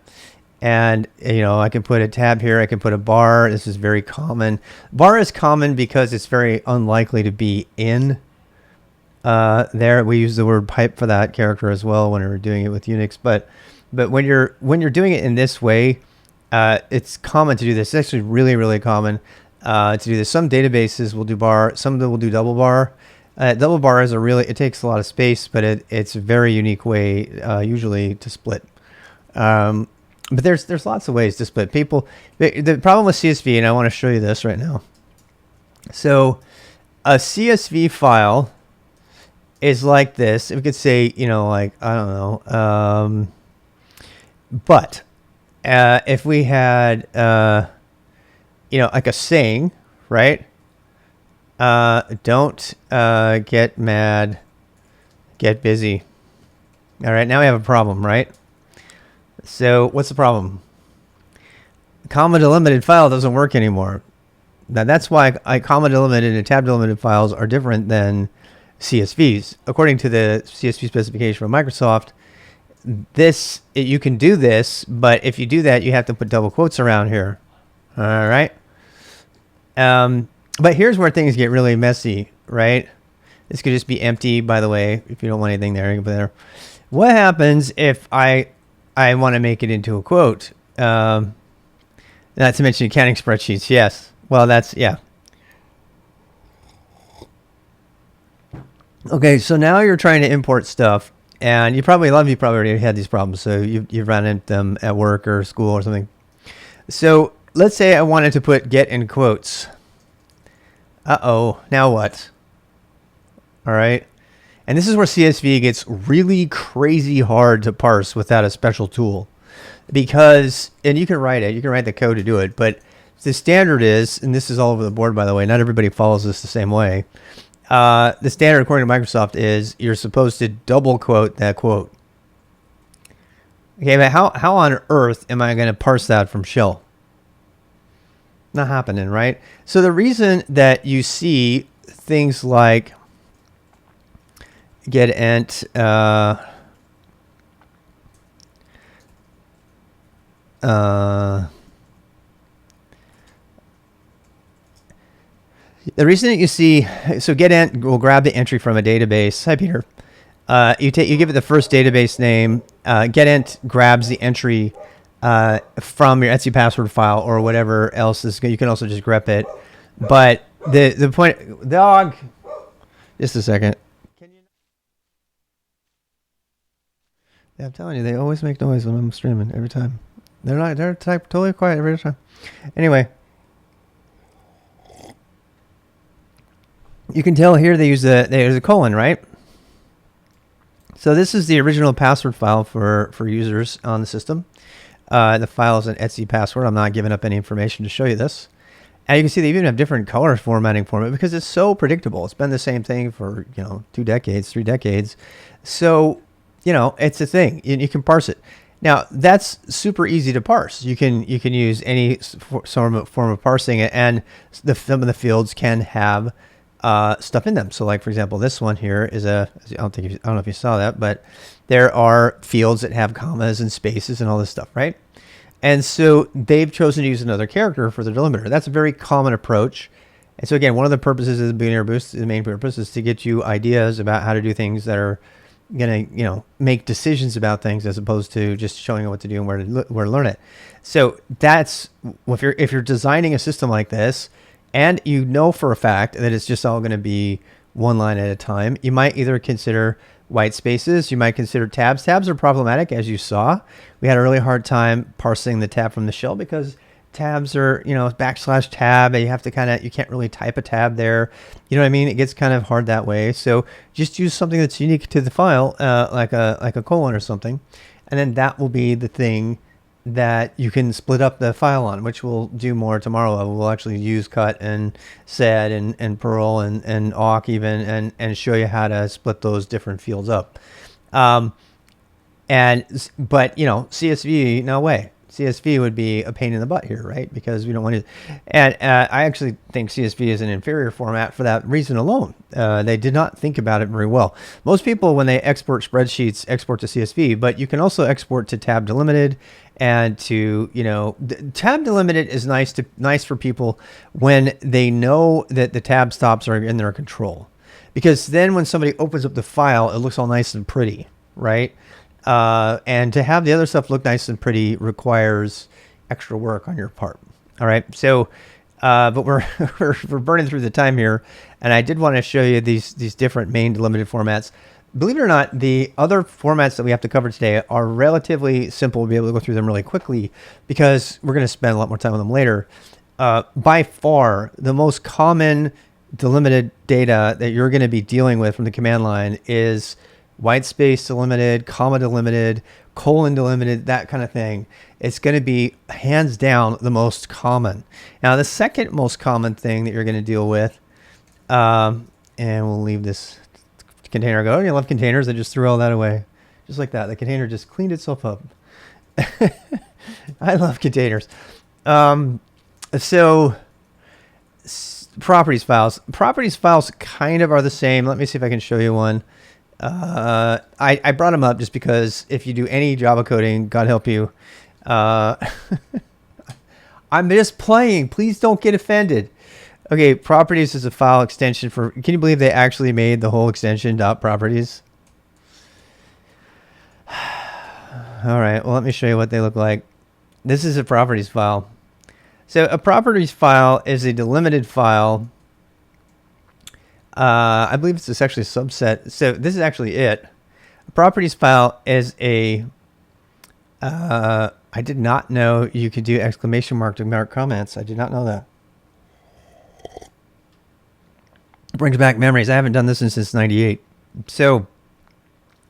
and I can put a tab here. I can put a bar. This is very common. Bar is common because it's very unlikely to be in there. We use the word pipe for that character as well when we're doing it with Unix. But when you're doing it in this way, it's common to do this. It's actually really, really common. To do this. Some databases will do bar, some of them will do double bar. Double bar is it takes a lot of space, but it's a very unique way usually to split. But there's lots of ways to split. The problem with CSV, and I want to show you this right now. So a CSV file is like this. We could say, I don't know, but if we had, like a saying, right? Don't get mad, get busy. All right, now we have a problem, right? So what's the problem? Comma delimited file doesn't work anymore. Now that's why comma delimited and tab delimited files are different than CSVs. According to the CSV specification from Microsoft, you can do this, but if you do that, you have to put double quotes around here. All right. But here's where things get really messy, right? This could just be empty, by the way. If you don't want anything there, you can put it there. What happens if I want to make it into a quote? Not to mention accounting spreadsheets. Yes. Well, yeah. Okay, so now you're trying to import stuff, and a lot of you probably already had these problems, so you've run into them at work or school or something. So let's say I wanted to put get in quotes. Uh-oh, now what? All right. And this is where CSV gets really crazy hard to parse without a special tool. Because, and you can write the code to do it, but the standard is, and this is all over the board, by the way, not everybody follows this the same way. The standard, according to Microsoft, is you're supposed to double quote that quote. Okay, but how on earth am I going to parse that from shell? Not happening, right? So the reason that you see things like get ent, the reason that you see, so get ent will grab the entry from a database. Hi, Peter. You give it the first database name. Get ent grabs the entry from your Etsy password file or whatever else is. You can also just grep it. But the point, dog. Just a second. Yeah, I'm telling you, they always make noise when I'm streaming every time. They're totally quiet every time. Anyway, you can tell here there's a colon, right? So this is the original password file for users on the system. The file is an Etsy password. I'm not giving up any information to show you this. And you can see they even have different color formatting for it because it's so predictable. It's been the same thing for 2 decades, 3 decades. So it's a thing. You can parse it. Now that's super easy to parse. You can use any form of parsing it, and some of the fields can have stuff in them. So like, for example, this one here is I don't know if you saw that, but there are fields that have commas and spaces and all this stuff, right? And so they've chosen to use another character for the delimiter. That's a very common approach. And so again, one of the purposes of the Beginner Boost, the main purpose, is to get you ideas about how to do things that are going to, make decisions about things as opposed to just showing you what to do and where to learn it. So that's, if you're designing a system like this, and for a fact that it's just all going to be one line at a time, you might either consider white spaces, you might consider tabs. Tabs are problematic, as you saw. We had a really hard time parsing the tab from the shell because tabs are, /tab, and you can't really type a tab there. You know what I mean? It gets kind of hard that way. So just use something that's unique to the file, like a colon or something, and then that will be the thing that you can split up the file on, which we'll do more tomorrow. We'll actually use cut and sed and Perl and awk even, and show you how to split those different fields up. But CSV, no way. CSV would be a pain in the butt here, right? Because we don't want to. And I actually think CSV is an inferior format for that reason alone. They did not think about it very well. Most people, when they export spreadsheets, export to CSV, but you can also export to tab delimited and to, tab delimited is nice for people when they know that the tab stops are in their control. Because then when somebody opens up the file, it looks all nice and pretty, right? And to have the other stuff look nice and pretty requires extra work on your part. All right. So, but we're burning through the time here, and I did want to show you these different main delimited formats. Believe it or not, the other formats that we have to cover today are relatively simple. We'll be able to go through them really quickly because we're going to spend a lot more time on them later. By far, the most common delimited data that you're going to be dealing with from the command line is white space delimited, comma delimited, colon delimited, that kind of thing. It's going to be hands down the most common. Now, the second most common thing that you're going to deal with, and we'll leave this container go. You love containers. I just threw all that away. Just like that. The container just cleaned itself up. I love containers. So properties files. Properties files kind of are the same. Let me see if I can show you one. I brought them up just because if you do any Java coding, God help you. I'm just playing. Please don't get offended. Okay, properties is a file extension for. Can you believe they actually made the whole extension .properties? All right. Well, let me show you what they look like. This is a properties file. So a properties file is a delimited file. I believe it's actually a subset. So this is actually it. A properties file is a. I did not know you could do exclamation mark to mark comments. I did not know that. Brings back memories. I haven't done this since 98. So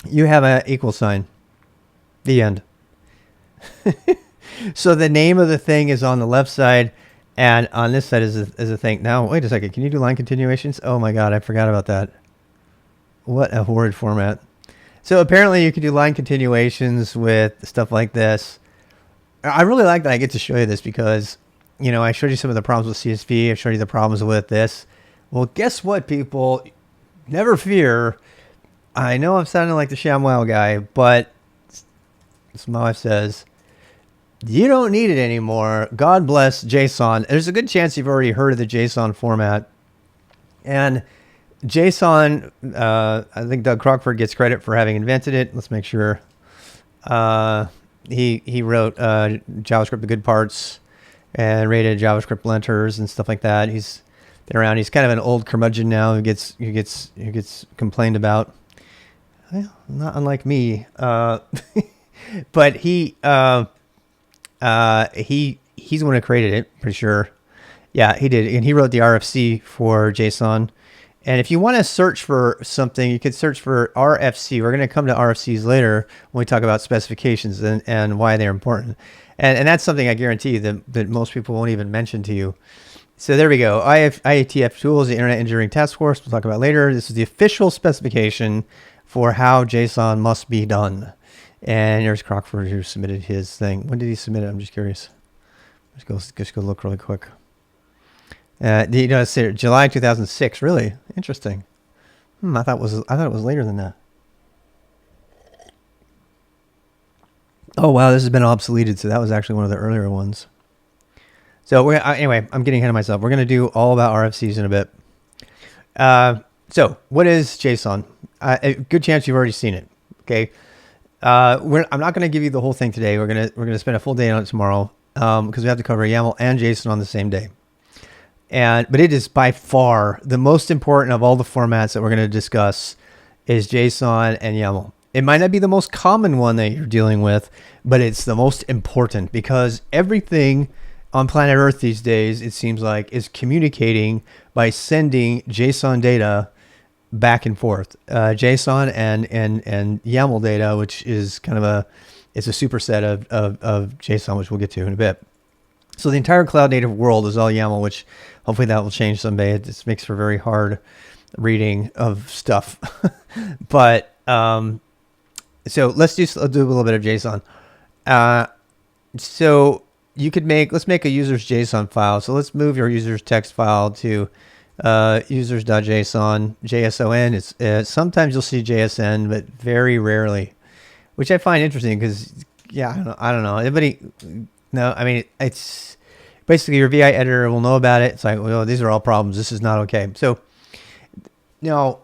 you have a equal sign. The end. So the name of the thing is on the left side, and on this side is a thing. Now, wait a second. Can you do line continuations? Oh my God, I forgot about that. What a horrid format. So apparently you can do line continuations with stuff like this. I really like that I get to show you this because, you know, I showed you some of the problems with CSV. I showed you the problems with this. Well, guess what, people? Never fear. I know I'm sounding like the ShamWow guy, but as my wife says, you don't need it anymore. God bless JSON. There's a good chance you've already heard of the JSON format. And JSON, I think Doug Crockford gets credit for having invented it. Let's make sure. He wrote JavaScript, the good parts, and rated JavaScript linters and stuff like that. He's been around. He's kind of an old curmudgeon now who gets complained about. Well, not unlike me. But he's the one who created it, pretty sure. Yeah, he did. And he wrote the RFC for JSON. And if you want to search for something, you could search for RFC. We're going to come to RFCs later when we talk about specifications and why they're important. And that's something I guarantee that most people won't even mention to you. So there we go. IATF tools, the Internet Engineering Task Force. We'll talk about later. This is the official specification for how JSON must be done. And there's Crockford who submitted his thing. When did he submit it? I'm just curious. Just go look really quick. You know, it's July 2006. Really interesting. I thought it was later than that. Oh wow, this has been obsoleted. So that was actually one of the earlier ones. So anyway, I'm getting ahead of myself. We're going to do all about RFCs in a bit. So what is JSON? A good chance you've already seen it. Okay. I'm not going to give you the whole thing today. We're going to spend a full day on it tomorrow because we have to cover YAML and JSON on the same day. But it is by far the most important of all the formats that we're going to discuss is JSON and YAML. It might not be the most common one that you're dealing with, but it's the most important because everything on planet Earth these days, it seems like, is communicating by sending JSON data back and forth. JSON and YAML data, which is kind of it's a superset of JSON, which we'll get to in a bit. So the entire cloud native world is all YAML, which hopefully that will change someday. It just makes for very hard reading of stuff. But so let's do a little bit of JSON. So you could let's make a user's JSON file. So let's move your user's text file to users.json, JSON. It's sometimes you'll see JSN, but very rarely, which I find interesting because I don't know. Anybody? No, I mean it's basically your VI editor will know about it. It's like, well, these are all problems. This is not okay. So now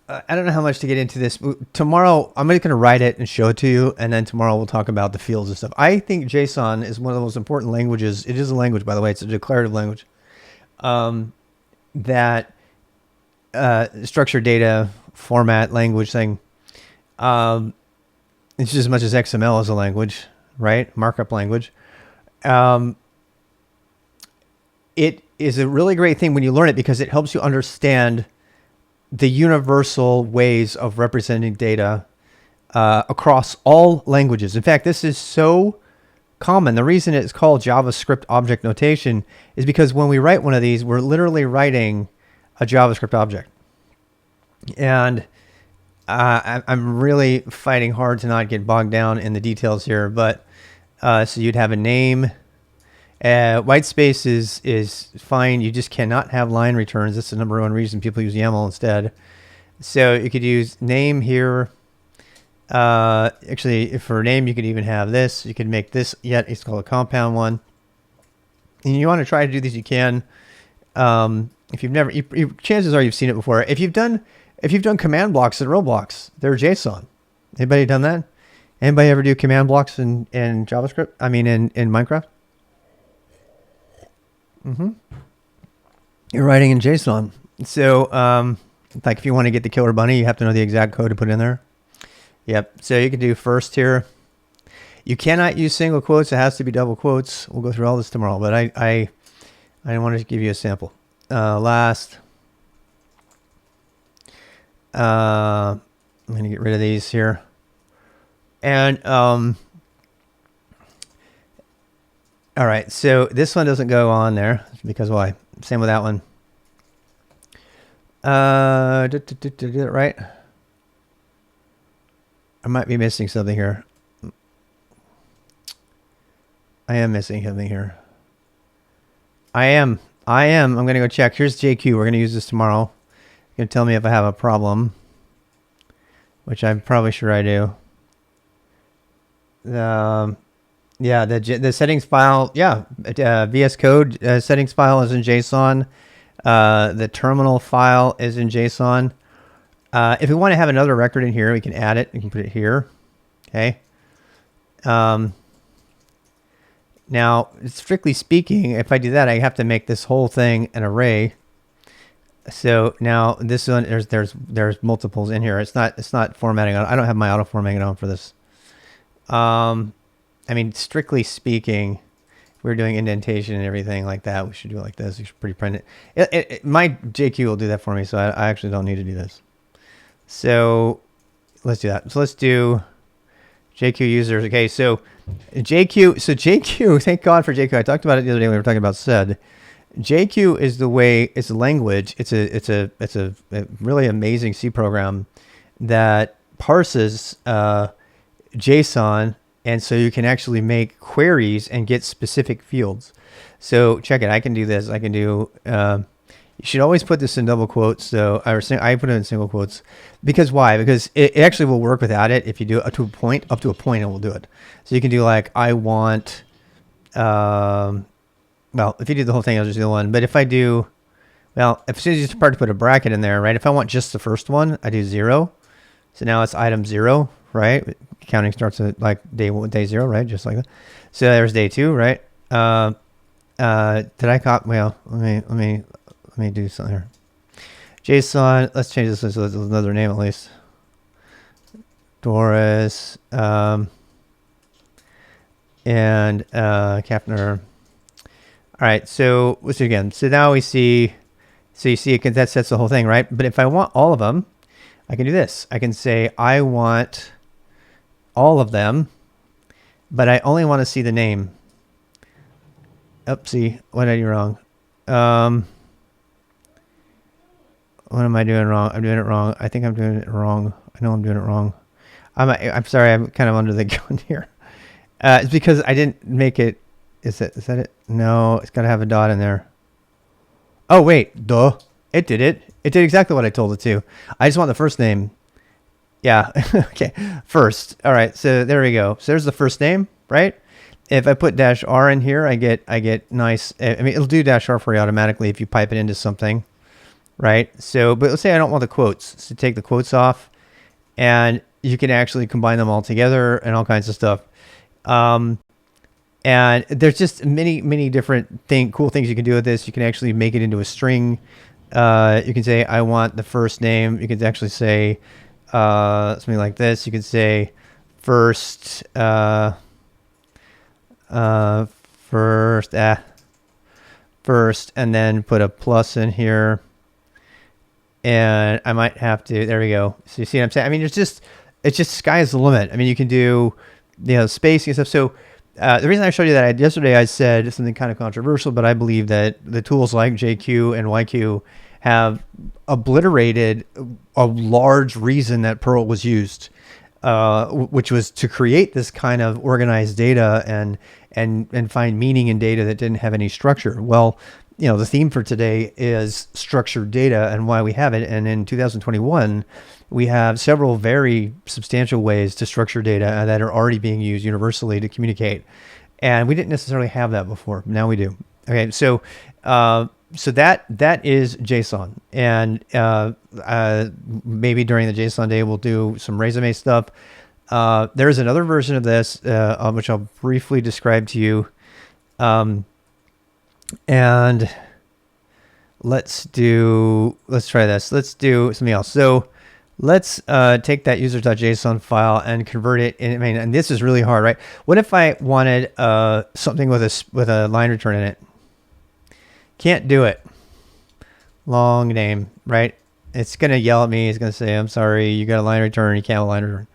I don't know how much to get into this. Tomorrow I'm just going to write it and show it to you, and then tomorrow we'll talk about the fields and stuff. I think JSON is one of the most important languages. It is a language, by the way. It's a declarative language. That structured data format language thing. It's just as much as XML is a language, right? Markup language. It is a really great thing when you learn it because it helps you understand the universal ways of representing data across all languages. In fact, this is so common. The reason it's called JavaScript object notation is because when we write one of these, we're literally writing a JavaScript object. And I'm really fighting hard to not get bogged down in the details here, but so you'd have a name. White space is fine. You just cannot have line returns. That's the number one reason people use YAML instead. So you could use name here. Actually, for name, you could even have this. You could make this yet. It's called a compound one. And you want to try to do these, you can. If you've never, chances are you've seen it before. If you've done command blocks in Roblox, they're JSON. Anybody done that? Anybody ever do command blocks in JavaScript? I mean, in Minecraft? You're writing in JSON. So, like if you want to get the killer bunny, you have to know the exact code to put in there. Yep. So you can do first here. You cannot use single quotes. It has to be double quotes. We'll go through all this tomorrow, but I wanted to give you a sample. Last. I'm going to get rid of these here. And, all right. So this one doesn't go on there because why? Same with that one. Did it right? I might be missing something here. I am missing something here. I am. I'm going to go check. Here's JQ. We're going to use this tomorrow. You're going to tell me if I have a problem, which I'm probably sure I do. Yeah, the settings file. Yeah, VS Code settings file is in JSON. The terminal file is in JSON. If we want to have another record in here, we can add it. We can put it here. Okay. Now, strictly speaking, if I do that, I have to make this whole thing an array. So now this one, there's multiples in here. It's not formatting. I don't have my auto formatting on for this. I mean, strictly speaking, we're doing indentation and everything like that. We should do it like this. We should pre-print it. My JQ will do that for me, so I actually don't need to do this. So let's do that. So let's do JQ users. Okay, so JQ, thank God for JQ. I talked about it the other day when we were talking about sed. JQ is the way, it's a language. It's a really amazing C program that parses JSON, and so you can actually make queries and get specific fields. So check it. I can do this. I can do. You should always put this in double quotes. So I put it in single quotes because why? Because it actually will work without it. If you do it up to a point, it will do it. So you can do like I want. Well, if you do the whole thing, I'll just do the one. But if I do, well, as soon as you start to put a bracket in there, right? If I want just the first one, I do 0. So now it's item 0, right? Counting starts at like day 0, right? Just like that. So there's day 2, right? Did I copy? Well, let me do something here. JSON. Let's change this so there's another name at least. Doris and Kapner. All right, so let's do it again. So now we see, so you see it, that sets the whole thing, right? But if I want all of them, I can do this. I can say I want all of them, but I only want to see the name. Oopsie, what did I do wrong? What am I doing wrong? I'm doing it wrong. I think I'm doing it wrong. I know I'm doing it wrong. I'm sorry, I'm kind of under the gun here. It's because I didn't make it. Is that it? No, it's got to have a dot in there. Oh, wait. Duh. It did it. It did exactly what I told it to. I just want the first name. Yeah. Okay. First. All right. So there we go. So there's the first name, right? If I put -r in here, I get nice. I mean, it'll do -r for you automatically if you pipe it into something, right? So, but let's say I don't want the quotes. So take the quotes off, and you can actually combine them all together and all kinds of stuff. And there's just many different cool things you can do with this. You can actually make it into a string. You can say, I want the first name. You can actually say something like this. You can say first, first, and then put a plus in here. and I might have to, there we go. So you see what I'm saying? I mean, it's just sky's the limit. I mean, you can do, spacing and stuff. So the reason I showed you that yesterday, I said something kind of controversial, but I believe that the tools like JQ and YQ have obliterated a large reason that Perl was used, which was to create this kind of organized data and find meaning in data that didn't have any structure. Well, the theme for today is structured data and why we have it. And in 2021, we have several very substantial ways to structure data that are already being used universally to communicate. And we didn't necessarily have that before. Now we do. Okay, so that is JSON. And maybe during the JSON day, we'll do some resume stuff. There's another version of this, which I'll briefly describe to you. And let's try this. Let's do something else. So let's take that users.json file and convert it in. I mean, and this is really hard, right? What if I wanted something with a line return in it? Can't do it. Long name, right? It's going to yell at me. It's going to say, I'm sorry, you got a line return. You can't have a line return.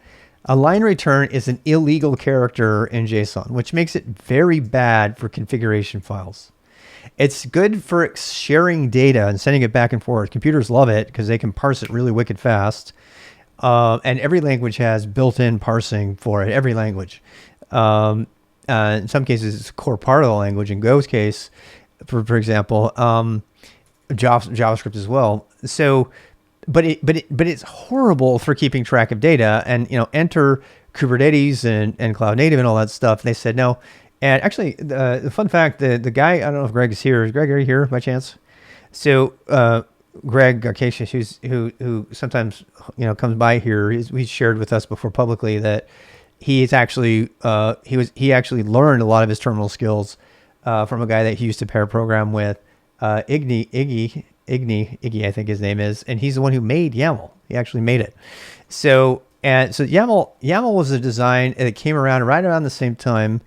A line return is an illegal character in JSON, which makes it very bad for configuration files. It's good for sharing data and sending it back and forth. Computers love it because they can parse it really wicked fast. And every language has built-in parsing for it, every language. In some cases, it's a core part of the language. In Go's case, for example, JavaScript as well. So, but it's horrible for keeping track of data. And, enter Kubernetes and Cloud Native and all that stuff. They said no. And actually, the fun fact, the guy, I don't know if Greg is here. Is Greg, are you here by chance? So Greg Garcasius, who sometimes comes by here, he's shared with us before publicly that he actually learned a lot of his terminal skills from a guy that he used to pair program with, Iggy, I think his name is, and he's the one who made YAML. He actually made it. So YAML was a design that came around right around the same time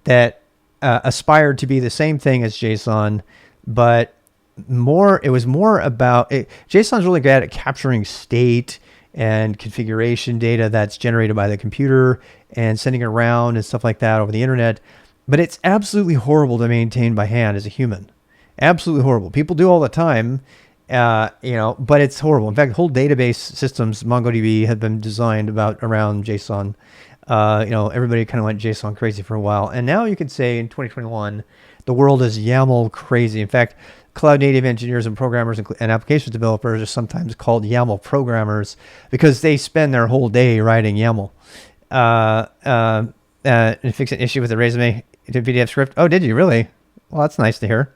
that aspired to be the same thing as JSON, but it was more about it. JSON's really good at capturing state and configuration data that's generated by the computer and sending it around and stuff like that over the internet. But it's absolutely horrible to maintain by hand as a human. Absolutely horrible. People do all the time, but it's horrible. In fact, whole database systems, MongoDB, have been designed around JSON. Everybody kind of went JSON crazy for a while. And now you could say in 2021, the world is YAML crazy. In fact, cloud native engineers and programmers and applications developers are sometimes called YAML programmers because they spend their whole day writing YAML. And fix an issue with the resume to PDF script. Oh, did you really? Well, that's nice to hear.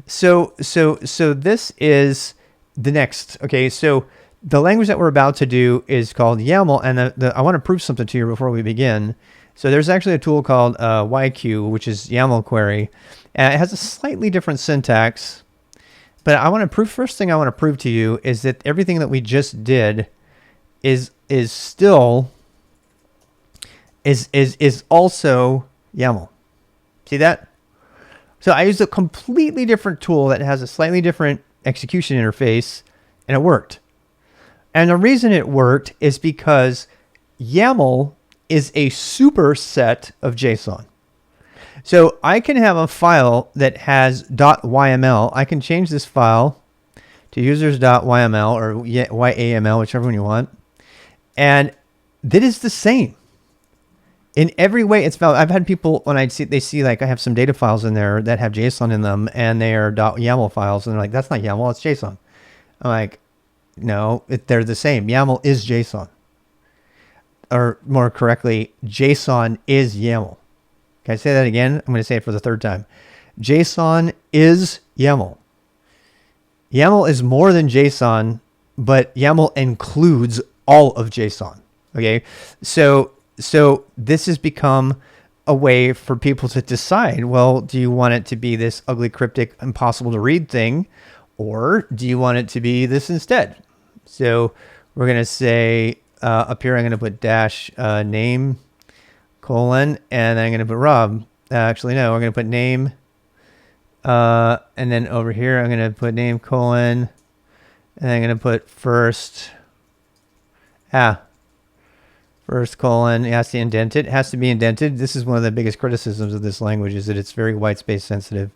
So this is the next. Okay, so the language that we're about to do is called YAML, and I want to prove something to you before we begin. So there's actually a tool called YQ, which is YAML query. It has a slightly different syntax, but first thing I want to prove to you is that everything that we just did is also YAML. See that? So I used a completely different tool that has a slightly different execution interface, and it worked. And the reason it worked is because YAML is a superset of JSON. So I can have a file that has .yml. I can change this file to users.yml or YAML, whichever one you want. And that is the same. In every way, it's valid. I've had people, when they see like I have some data files in there that have JSON in them and they are .yaml files, and they're like, that's not YAML, it's JSON. I'm like, no, they're the same. YAML is JSON. Or more correctly, JSON is YAML. Can I say that again? I'm going to say it for the third time. JSON is YAML. YAML is more than JSON, but YAML includes all of JSON. Okay, so this has become a way for people to decide, well, do you want it to be this ugly, cryptic, impossible to read thing, or do you want it to be this instead? So we're going to say up here, I'm going to put dash name, colon, and I'm going to put Rob. Actually, no, we're going to put name. And then over here, I'm going to put name, colon, And I'm going to put first colon. It has to indent it. It has to be indented. This is one of the biggest criticisms of this language, is that it's very white space sensitive,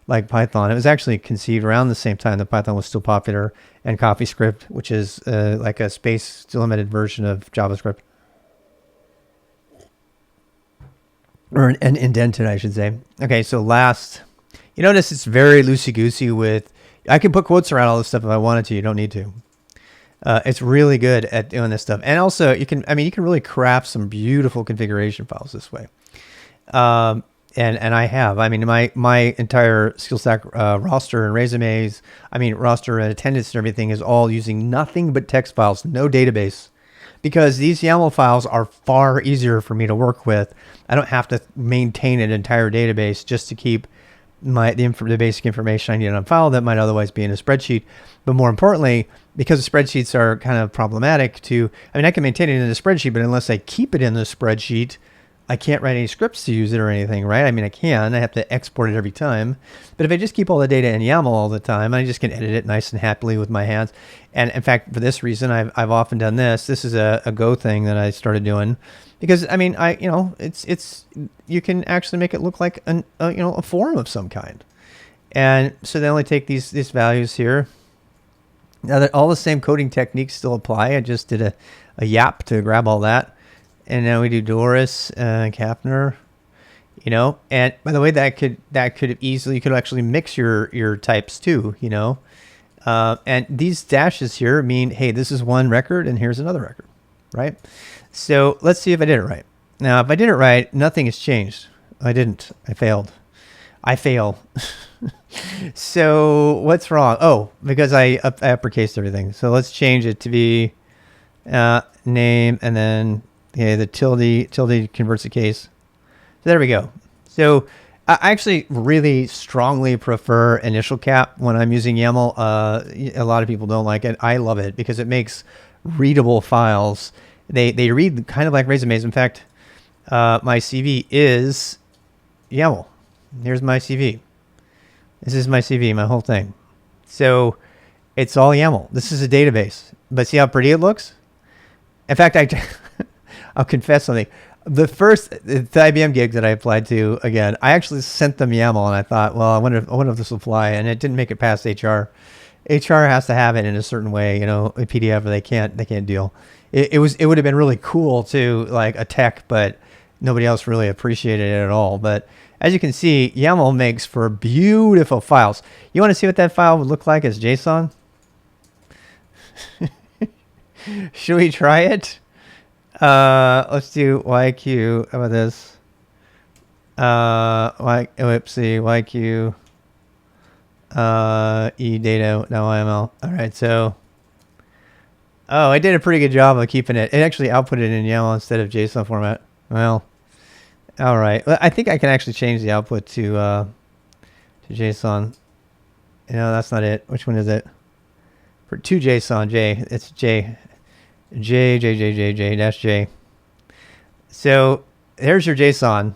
like Python. It was actually conceived around the same time that Python was still popular, and CoffeeScript, which is like a space delimited version of JavaScript. Or an indented, I should say. Okay, so last, you notice it's very loosey-goosey with, I can put quotes around all this stuff if I wanted to. You don't need to. It's really good at doing this stuff. And also, you can really craft some beautiful configuration files this way. And I have. I mean, my entire skill stack roster and resumes, roster and attendance and everything is all using nothing but text files, no database. Because these YAML files are far easier for me to work with. I don't have to maintain an entire database just to keep the basic information I need on file that might otherwise be in a spreadsheet. But more importantly, because the spreadsheets are kind of problematic I can maintain it in the spreadsheet, but unless I keep it in the spreadsheet, I can't write any scripts to use it or anything, right? I have to export it every time. But if I just keep all the data in YAML all the time, I just can edit it nice and happily with my hands. And in fact, for this reason, I've often done this. This is a Go thing that I started doing, because it's you can actually make it look like a form of some kind. And so they only take these values here. Now that all the same coding techniques still apply, I just did a yap to grab all that. And now we do Doris, Kapner, and by the way, that could easily, you could actually mix your types too, and these dashes here mean, hey, this is one record and here's another record, right? So let's see if I did it right. Now, if I did it right, nothing has changed. I didn't. I failed. I fail. So what's wrong? Oh, because I uppercased everything. So let's change it to be name, and then the tilde converts the case. So there we go. So I actually really strongly prefer initial cap when I'm using YAML. A lot of people don't like it. I love it because it makes readable files. They read kind of like resumes. In fact, my CV is YAML. Here's my CV. This is my CV, my whole thing. So it's all YAML. This is a database. But see how pretty it looks? In fact, I'll confess something. The IBM gig that I applied to, again, I actually sent them YAML, and I thought, well, I wonder if this will fly, and it didn't make it past HR. HR has to have it in a certain way, a PDF, or they can't deal. It would have been really cool to like a tech, but nobody else really appreciated it at all. But as you can see, YAML makes for beautiful files. You want to see what that file would look like as JSON? Should we try it? Let's do YQ. How about this? YQ. E data. No YML. All right. So, I did a pretty good job of keeping it. It actually outputted in YAML instead of JSON format. Well, all right. I think I can actually change the output to JSON. That's not it. Which one is it? For to JSON, J. It's J. J. So there's your JSON.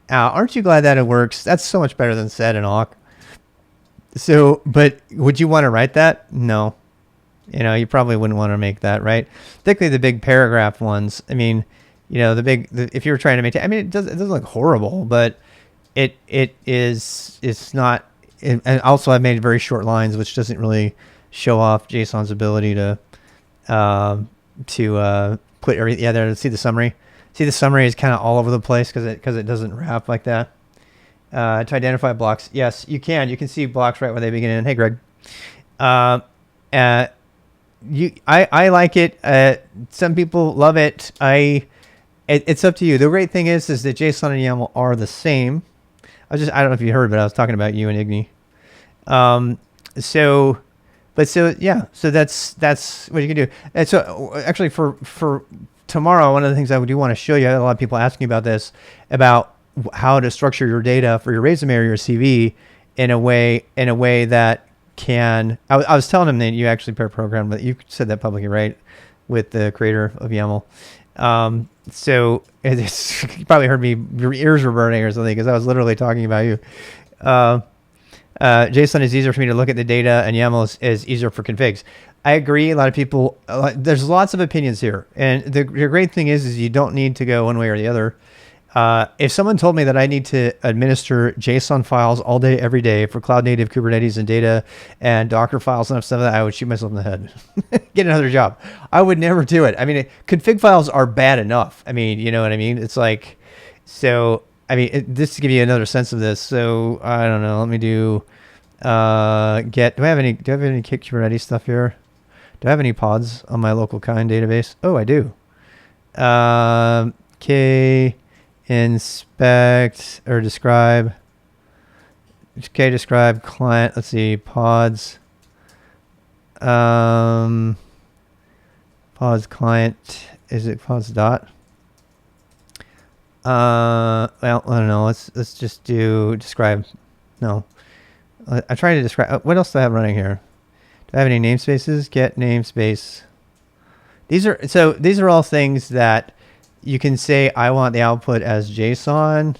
Aren't you glad that it works? That's so much better than sed and awk. So, but would you want to write that? No. You probably wouldn't want to make that, right? Particularly the big paragraph ones. If you were trying to maintain, it doesn't look horrible, but it's not. And also, I made very short lines, which doesn't really show off JSON's ability to put everything. Yeah, there. See the summary. See, the summary is kind of all over the place because it doesn't wrap like that. To identify blocks, yes, you can. You can see blocks right where they begin. Hey, Greg. I like it. Some people love it. It's up to you. The great thing is that JSON and YAML are the same. I don't know if you heard, but I was talking about you and Igni. So that's what you can do. And so actually for tomorrow, one of the things I do want to show you, I had a lot of people asking about this, about how to structure your data for your resume or your CV in a way that can. I was telling him that you actually pair program, but you said that publicly, right, with the creator of YAML. So you probably heard me, your ears were burning or something, because I was literally talking about you. JSON is easier for me to look at the data, and YAML is easier for configs. I agree. A lot of people, there's lots of opinions here, and the great thing is you don't need to go one way or the other. If someone told me that I need to administer JSON files all day, every day for cloud native Kubernetes and data and Docker files and stuff like that, I would shoot myself in the head. Get another job. I would never do it. I mean, config files are bad enough. I mean, you know what I mean? It's like, so, I mean, just to give you another sense of this. So I don't know. Let me do get. Do I have any Kubernetes stuff here? Do I have any pods on my local kind database? Oh, I do. K inspect or describe. Okay, describe client. Let's see, pods. Pods client. Is it pods dot? Well, I don't know. Let's just do describe. No, I try to describe. What else do I have running here? Do I have any namespaces? Get namespace. These are all things that you can say I want the output as JSON.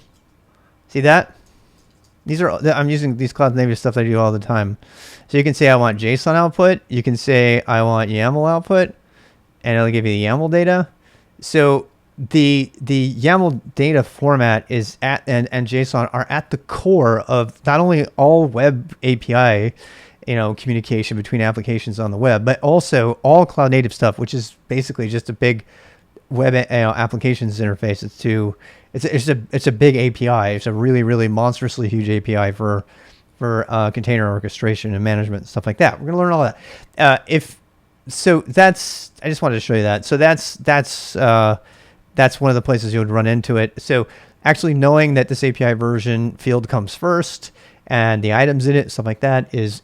See that? I'm using these cloud native stuff that I do all the time. So you can say I want JSON output. You can say I want YAML output, and it'll give you the YAML data. So the YAML data format is and JSON are at the core of not only all web API, communication between applications on the web, but also all cloud native stuff, which is basically just a big web applications interface. It's a big API. It's a really, really monstrously huge API for container orchestration and management and stuff like that. We're gonna learn all that. I just wanted to show you that. So that's one of the places you would run into it. So actually knowing that this API version field comes first and the items in it, stuff like that, is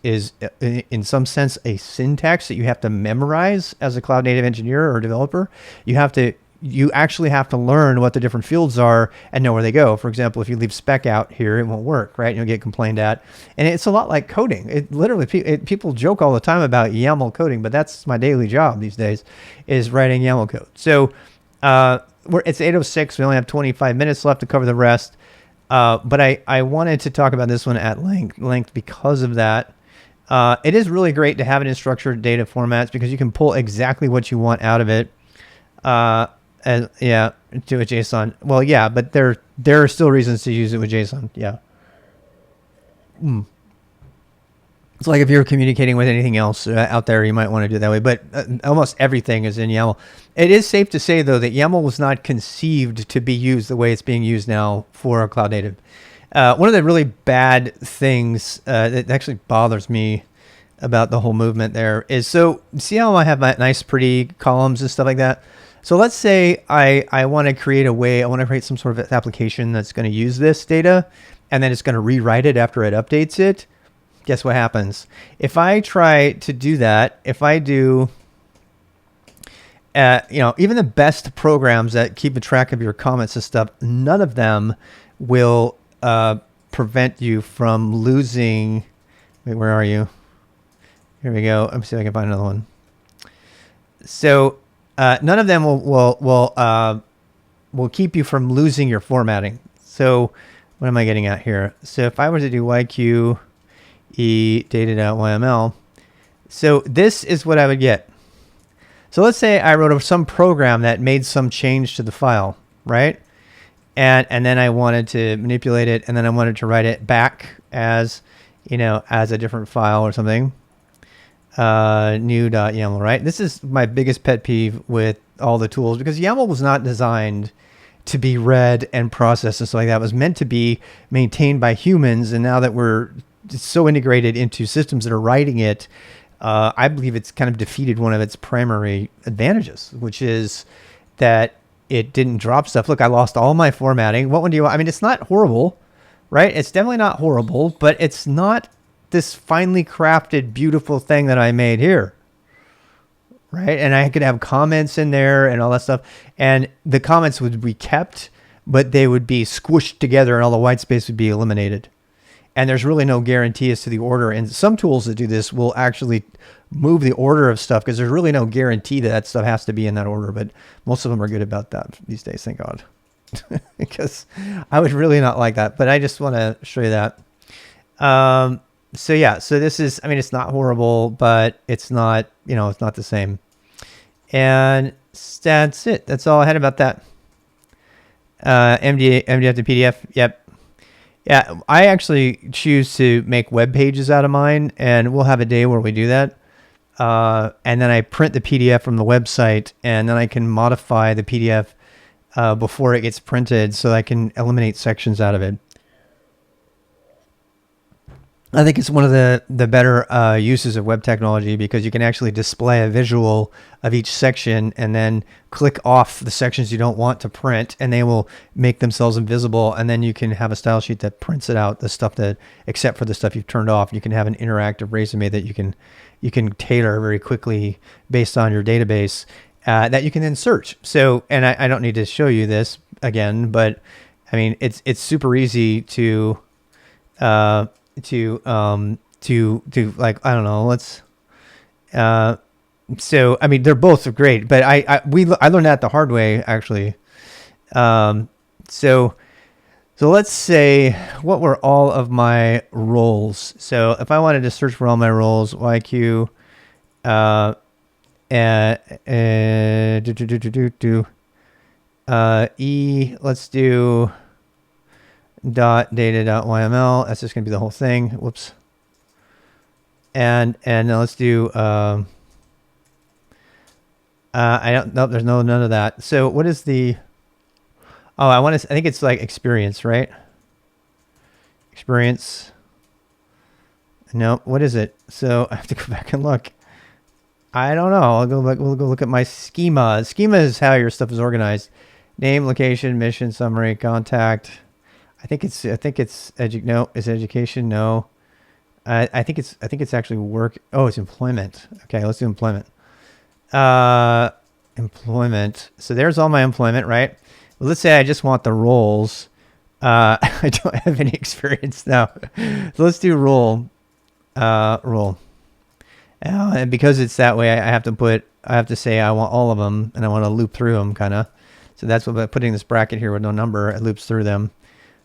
in some sense a syntax that you have to memorize as a cloud native engineer or developer. You actually have to learn what the different fields are and know where they go. For example, if you leave spec out here, it won't work, right? You'll get complained at. And it's a lot like coding. It literally, people joke all the time about YAML coding, but that's my daily job these days, is writing YAML code. So it's 8:06. We only have 25 minutes left to cover the rest. But I wanted to talk about this one at length because of that. It is really great to have it in structured data formats because you can pull exactly what you want out of it. And yeah, to a JSON. Well, yeah, but there are still reasons to use it with JSON. Yeah. It's like if you're communicating with anything else out there, you might want to do it that way. But almost everything is in YAML. It is safe to say, though, that YAML was not conceived to be used the way it's being used now for cloud native. One of the really bad things that actually bothers me about the whole movement there is, so see how I have my nice, pretty columns and stuff like that? So let's say I want to create I want to create some sort of application that's going to use this data, and then it's going to rewrite it after it updates it. Guess what happens? If I try to do that, if I do, even the best programs that keep a track of your comments and stuff, none of them will prevent you from losing. Wait, where are you? Here we go. Let me see if I can find another one. So none of them will keep you from losing your formatting. So what am I getting at here? So if I were to do YQ data.yml. So this is what I would get. So let's say I wrote some program that made some change to the file, right? And then I wanted to manipulate it, and then I wanted to write it back as a different file or something. New.yaml, right? This is my biggest pet peeve with all the tools, because YAML was not designed to be read and processed and stuff like that. It was meant to be maintained by humans, and now that we're so integrated into systems that are writing it, I believe it's kind of defeated one of its primary advantages, which is that it didn't drop stuff. Look, I lost all my formatting. What one do you want? I mean, it's not horrible, right? It's definitely not horrible, but it's not this finely crafted, beautiful thing that I made here, right? And I could have comments in there and all that stuff, and the comments would be kept, but they would be squished together and all the white space would be eliminated. And there's really no guarantee as to the order. And some tools that do this will actually move the order of stuff, because there's really no guarantee that stuff has to be in that order. But most of them are good about that these days, thank God. Because I would really not like that. But I just want to show you that. So yeah, so this is, I mean, it's not horrible, but it's not, it's not the same. And that's it. That's all I had about that. MDF to PDF. Yep. Yeah, I actually choose to make web pages out of mine, and we'll have a day where we do that. And then I print the PDF from the website, and then I can modify the PDF before it gets printed, so I can eliminate sections out of it. I think it's one of the better uses of web technology, because you can actually display a visual of each section and then click off the sections you don't want to print, and they will make themselves invisible. And then you can have a style sheet that prints it out, the stuff that, except for the stuff you've turned off. You can have an interactive resume that you can tailor very quickly based on your database that you can then search. So, and I don't need to show you this again, but I mean, it's super easy to like, I don't know, so I mean, they're both great, but I learned that the hard way, actually. So let's say, what were all of my roles? So if I wanted to search for all my roles, YQ, let's do .data.yml. That's just going to be the whole thing. Whoops. And now let's do, nope, there's none of that. So what is the, I think it's like experience, right? Experience. No, what is it? So I have to go back and look. I don't know. I'll go back. We'll go look at my schema. Schema is how your stuff is organized. Name, location, mission, summary, contact. I think it's education. No. I think it's actually work. Oh, it's employment. Okay, let's do employment. Employment. So there's all my employment, right? Well, let's say I just want the roles. I don't have any experience now. So let's do role. Role. And because it's that way, I have to say I want all of them, and I want to loop through them, kind of. So that's what, by putting this bracket here with no number, it loops through them.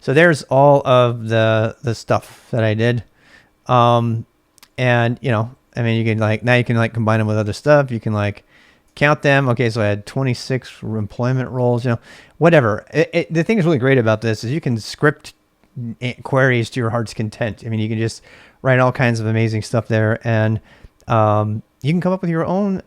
So there's all of the stuff that I did. And I mean, you can now combine them with other stuff. You can count them. Okay, so I had 26 employment roles, whatever. The thing that's really great about this is you can script queries to your heart's content. I mean, you can just write all kinds of amazing stuff there, and you can come up with your own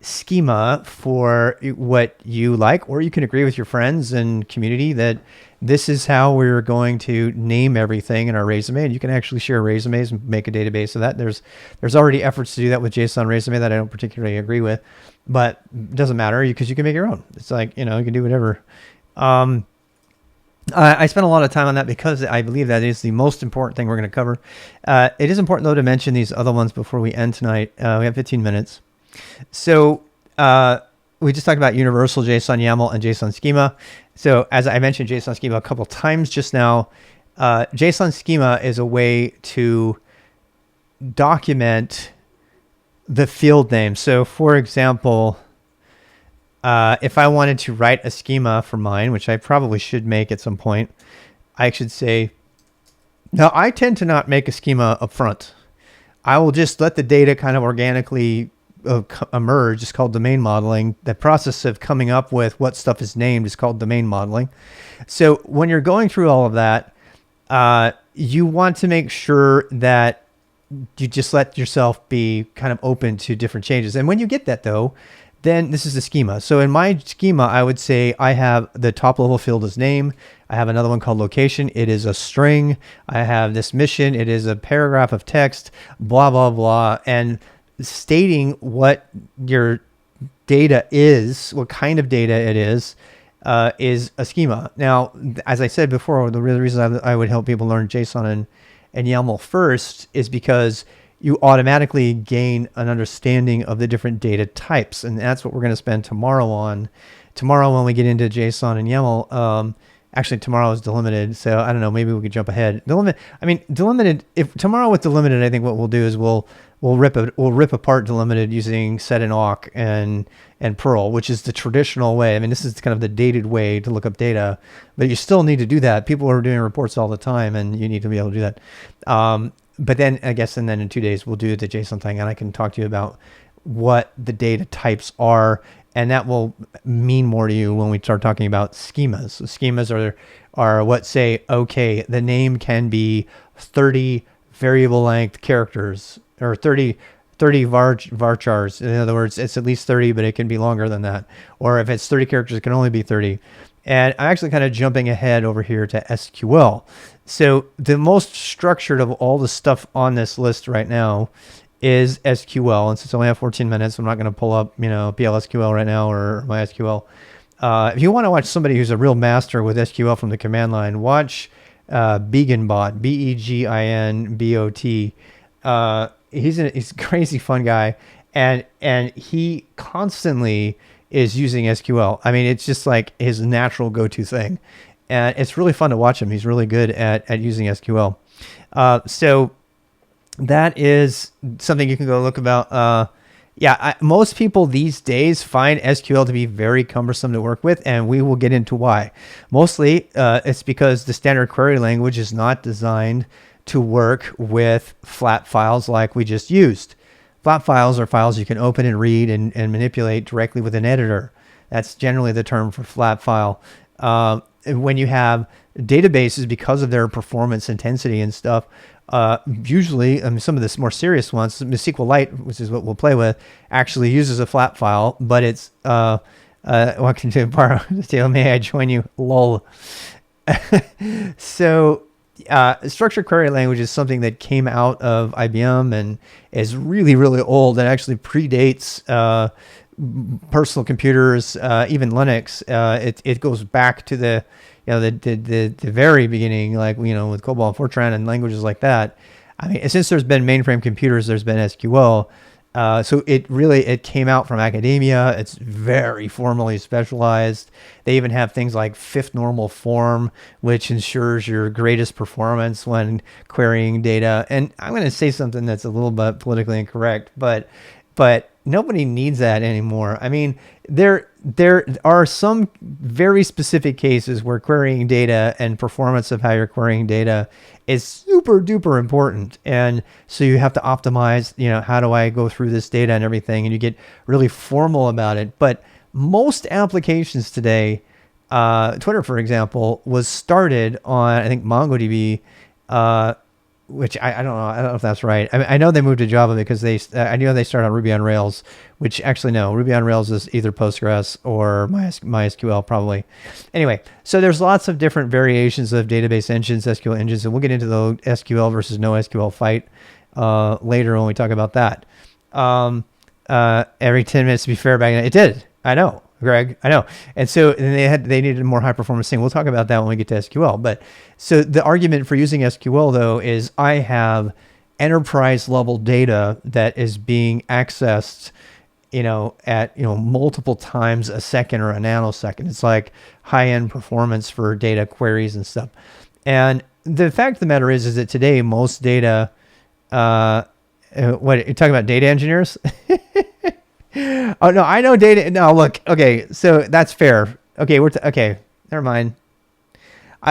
schema for what you like, or you can agree with your friends and community that this is how we're going to name everything in our resume. And you can actually share resumes and make a database of that. There's already efforts to do that with JSON resume that I don't particularly agree with, but it doesn't matter, because you can make your own. It's like, you can do whatever. I spent a lot of time on that because I believe that is the most important thing we're going to cover. It is important, though, to mention these other ones before we end tonight. We have 15 minutes. So we just talked about universal JSON YAML and JSON schema. So as I mentioned JSON schema a couple times just now, JSON schema is a way to document the field name. So for example, if I wanted to write a schema for mine, which I probably should make at some point, I should say, now I tend to not make a schema up front. I will just let the data kind of organically emerge. It's called domain modeling. The process of coming up with what stuff is named is called domain modeling. So when you're going through all of that, you want to make sure that you just let yourself be kind of open to different changes. And when you get that, though, then this is the schema. So in my schema, I would say I have the top level field is name. I have another one called location. It is a string. I have this mission. It is a paragraph of text, blah, blah, blah. And stating what your data is, what kind of data it is a schema. Now, as I said before, the real reason I would help people learn JSON and YAML first is because you automatically gain an understanding of the different data types. And that's what we're going to spend tomorrow on. Tomorrow, when we get into JSON and YAML, actually tomorrow is delimited. So I don't know, maybe we could jump ahead. Delimited, if tomorrow with delimited, I think what we'll do is we'll rip apart delimited using set and awk and Perl, which is the traditional way. I mean, this is kind of the dated way to look up data, but you still need to do that. People are doing reports all the time, and you need to be able to do that. but then I guess, and then in 2 days we'll do the JSON thing, and I can talk to you about what the data types are, and that will mean more to you when we start talking about schemas. So schemas are what say, okay, the name can be 30 variable length characters, or 30 varchars. In other words, it's at least 30, but it can be longer than that. Or if it's 30 characters, it can only be 30. And I'm actually kind of jumping ahead over here to SQL. So the most structured of all the stuff on this list right now is SQL. And since I only have 14 minutes, I'm not going to pull up, PLSQL right now or MySQL. If you want to watch somebody who's a real master with SQL from the command line, watch Beginbot, Beginbot. He's a crazy fun guy, and he constantly is using SQL. I mean, it's just like his natural go-to thing, and it's really fun to watch him. He's really good at using SQL. So that is something you can go look about. Most people these days find SQL to be very cumbersome to work with, and we will get into why. Mostly, it's because the standard query language is not designed to work with flat files like we just used. Flat files are files you can open and read and manipulate directly with an editor. That's generally the term for flat file. When you have databases, because of their performance intensity and stuff, usually some of the more serious ones, SQLite, which is what we'll play with, actually uses a flat file, but it's welcome to borrow. May I join you? Lol. So structured query language is something that came out of IBM and is really, really old, and actually predates personal computers, even Linux. It goes back to the very beginning, like, with COBOL and Fortran and languages like that. I mean, since there's been mainframe computers, there's been SQL. So it came out from academia. It's very formally specialized. They even have things like fifth normal form, which ensures your greatest performance when querying data. And I'm going to say something that's a little bit politically incorrect, but nobody needs that anymore. I mean, there are some very specific cases where querying data and performance of how you're querying data is super duper important. And so you have to optimize, how do I go through this data and everything, and you get really formal about it. But most applications today, Twitter, for example, was started on, I think, MongoDB, which I don't know. I don't know if that's right. I mean, I know they moved to Java because I know they started on Ruby on Rails, which actually no, Ruby on Rails is either Postgres or MySQL probably. Anyway, so there's lots of different variations of database engines, SQL engines, and we'll get into the SQL versus no SQL fight later when we talk about that. Every 10 minutes to be fair back then. It did. I know, Greg. I know. And so they needed a more high performance thing. We'll talk about that when we get to SQL. But so the argument for using SQL though is I have enterprise level data that is being accessed, at multiple times a second or a nanosecond. It's like high end performance for data queries and stuff. And the fact of the matter is that today most data, what you're talking about, data engineers? Oh no, I know data. No, look. Okay, so that's fair. Okay, okay. Never mind.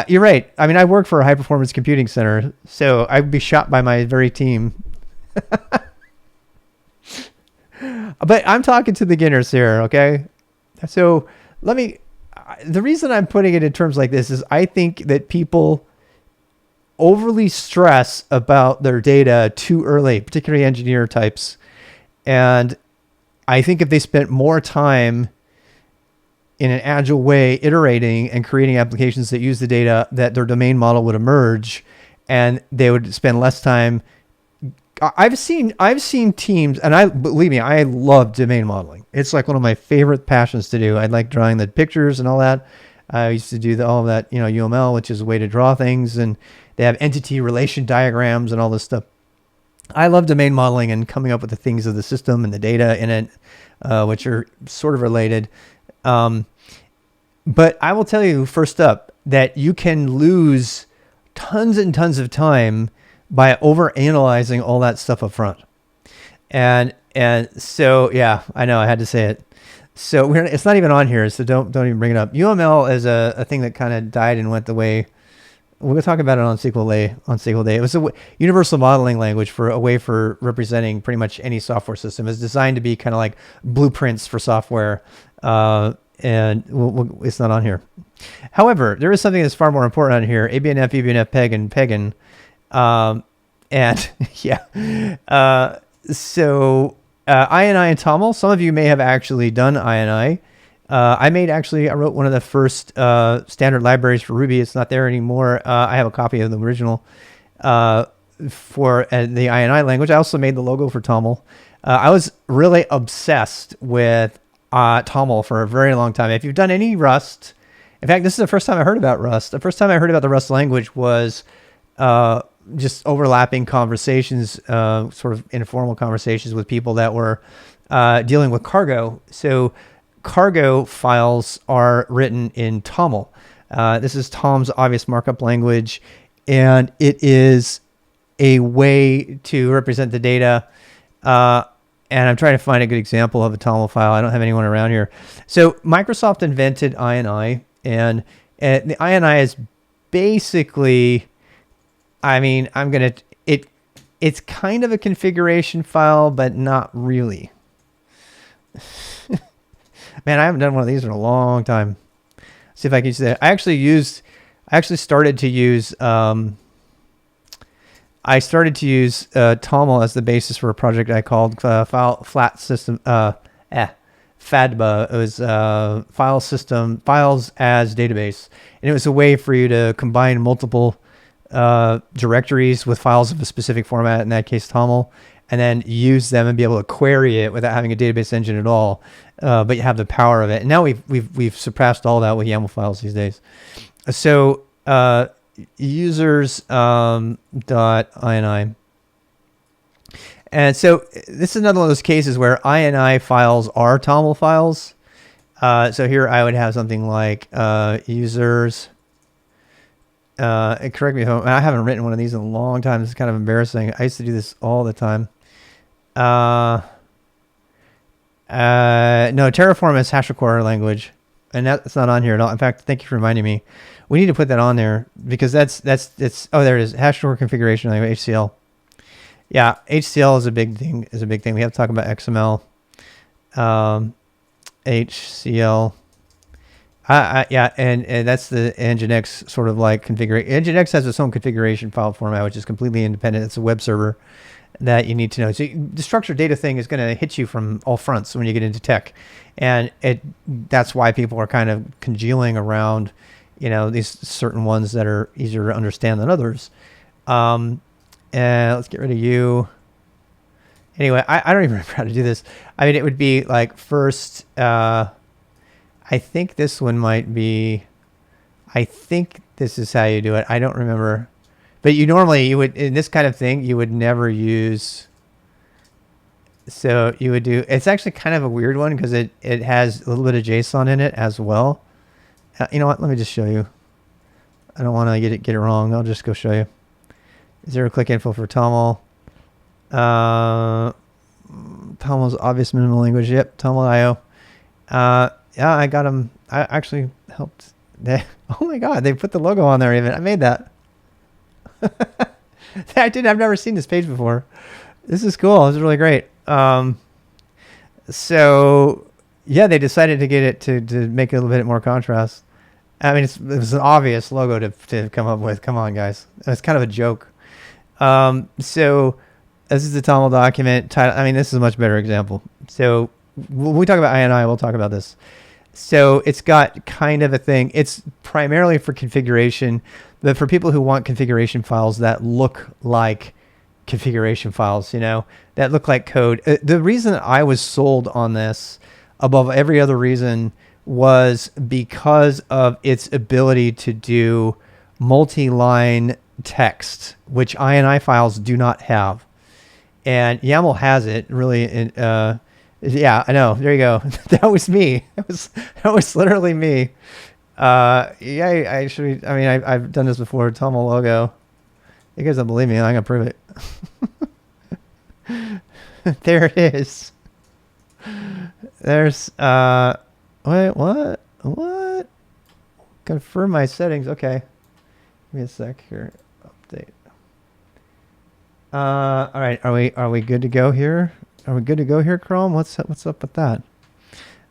You're right. I mean, I work for a high performance computing center, so I'd be shot by my very team. But I'm talking to beginners here. Okay, so the reason I'm putting it in terms like this is I think that people overly stress about their data too early, particularly engineer types, and I think if they spent more time in an agile way iterating and creating applications that use the data, that their domain model would emerge, and they would spend less time. I've seen teams, and believe me, I love domain modeling. It's like one of my favorite passions to do. I like drawing the pictures and all that. I used to do all of that, UML, which is a way to draw things, and they have entity relation diagrams and all this stuff. I love domain modeling and coming up with the things of the system and the data in it, which are sort of related. But I will tell you first up that you can lose tons and tons of time by over-analyzing all that stuff up front. And so, yeah, I know I had to say it. So it's not even on here, so don't even bring it up. UML is a thing that kind of died and went the way We'll talk about it on SQL Day. On SQL Day, it was a universal modeling language for a way for representing pretty much any software system. It's designed to be kind of like blueprints for software, and it's not on here. However, there is something that's far more important on here: ABNF, EBNF, PEG, and PEGN. And yeah, so INI and TOML. Some of you may have actually done INI. I wrote one of the first standard libraries for Ruby. It's not there anymore. I have a copy of the original for the INI language. I also made the logo for TOML. I was really obsessed with TOML for a very long time. If you've done any Rust, in fact, this is the first time I heard about Rust. The first time I heard about the Rust language was just overlapping conversations, sort of informal conversations with people that were dealing with cargo. So cargo files are written in TOML. This is Tom's obvious markup language, and it is a way to represent the data. And I'm trying to find a good example of a TOML file. I don't have anyone around here. So Microsoft invented INI, and the INI is basically, I mean, it's kind of a configuration file, but not really. Man, I haven't done one of these in a long time. See if I can use that. I actually started to use TOML as the basis for a project I called Flat System FADBA. It was files as database, and it was a way for you to combine multiple directories with files of a specific format, in that case TOML, and then use them and be able to query it without having a database engine at all. But you have the power of it. And now we've surpassed all that with YAML files these days. So users .ini. And so this is another one of those cases where INI files are TOML files. So here I would have something like users. Correct me if I haven't written one of these in a long time. This is kind of embarrassing. I used to do this all the time. No, Terraform is HashiCorp language, and that's not on here at all. In fact, thank you for reminding me. We need to put that on there because that's oh, there it is. HashiCorp configuration language, HCL. Yeah, HCL is a big thing. We have to talk about XML. HCL. Yeah, and that's the Nginx sort of like configuration. Nginx has its own configuration file format, which is completely independent. It's a web server that you need to know. So the structured data thing is going to hit you from all fronts when you get into tech, and that's why people are kind of congealing around, these certain ones that are easier to understand than others. And let's get rid of you. Anyway, I don't even remember how to do this. I mean, it would be like first. I think this one might be. I think this is how you do it. I don't remember. But you would, in this kind of thing, you would never use. So you would do, it's actually kind of a weird one because it has a little bit of JSON in it as well. You know what? Let me just show you. I don't want to get it wrong. I'll just go show you. Zero click info for TOML. TOML's obvious minimal language. Yep, TOML.io. Yeah, I got them. I actually helped. Oh my God, they put the logo on there even. I made that. I've never seen this page before. This is cool. This is really great. So yeah, they decided to get it to make it a little bit more contrast. I mean, it was an obvious logo to come up with. Come on, guys. It's kind of a joke. So this is the TOML document title. I mean, this is a much better example. So when we talk about INI, we'll talk about this. So it's got kind of a thing. It's primarily for configuration, but for people who want configuration files that look like configuration files, that look like code. The reason I was sold on this above every other reason was because of its ability to do multi-line text, which INI files do not have. And YAML has it really. Yeah, I know. There you go. That was me. That was literally me. Yeah, I've done this before. TOML logo. You guys don't believe me? I'm gonna prove it. There it is. There's wait, what? Confirm my settings. Okay. Give me a sec here. Update. All right. Are we good to go here? Are we good to go here, Chrome? What's up with that?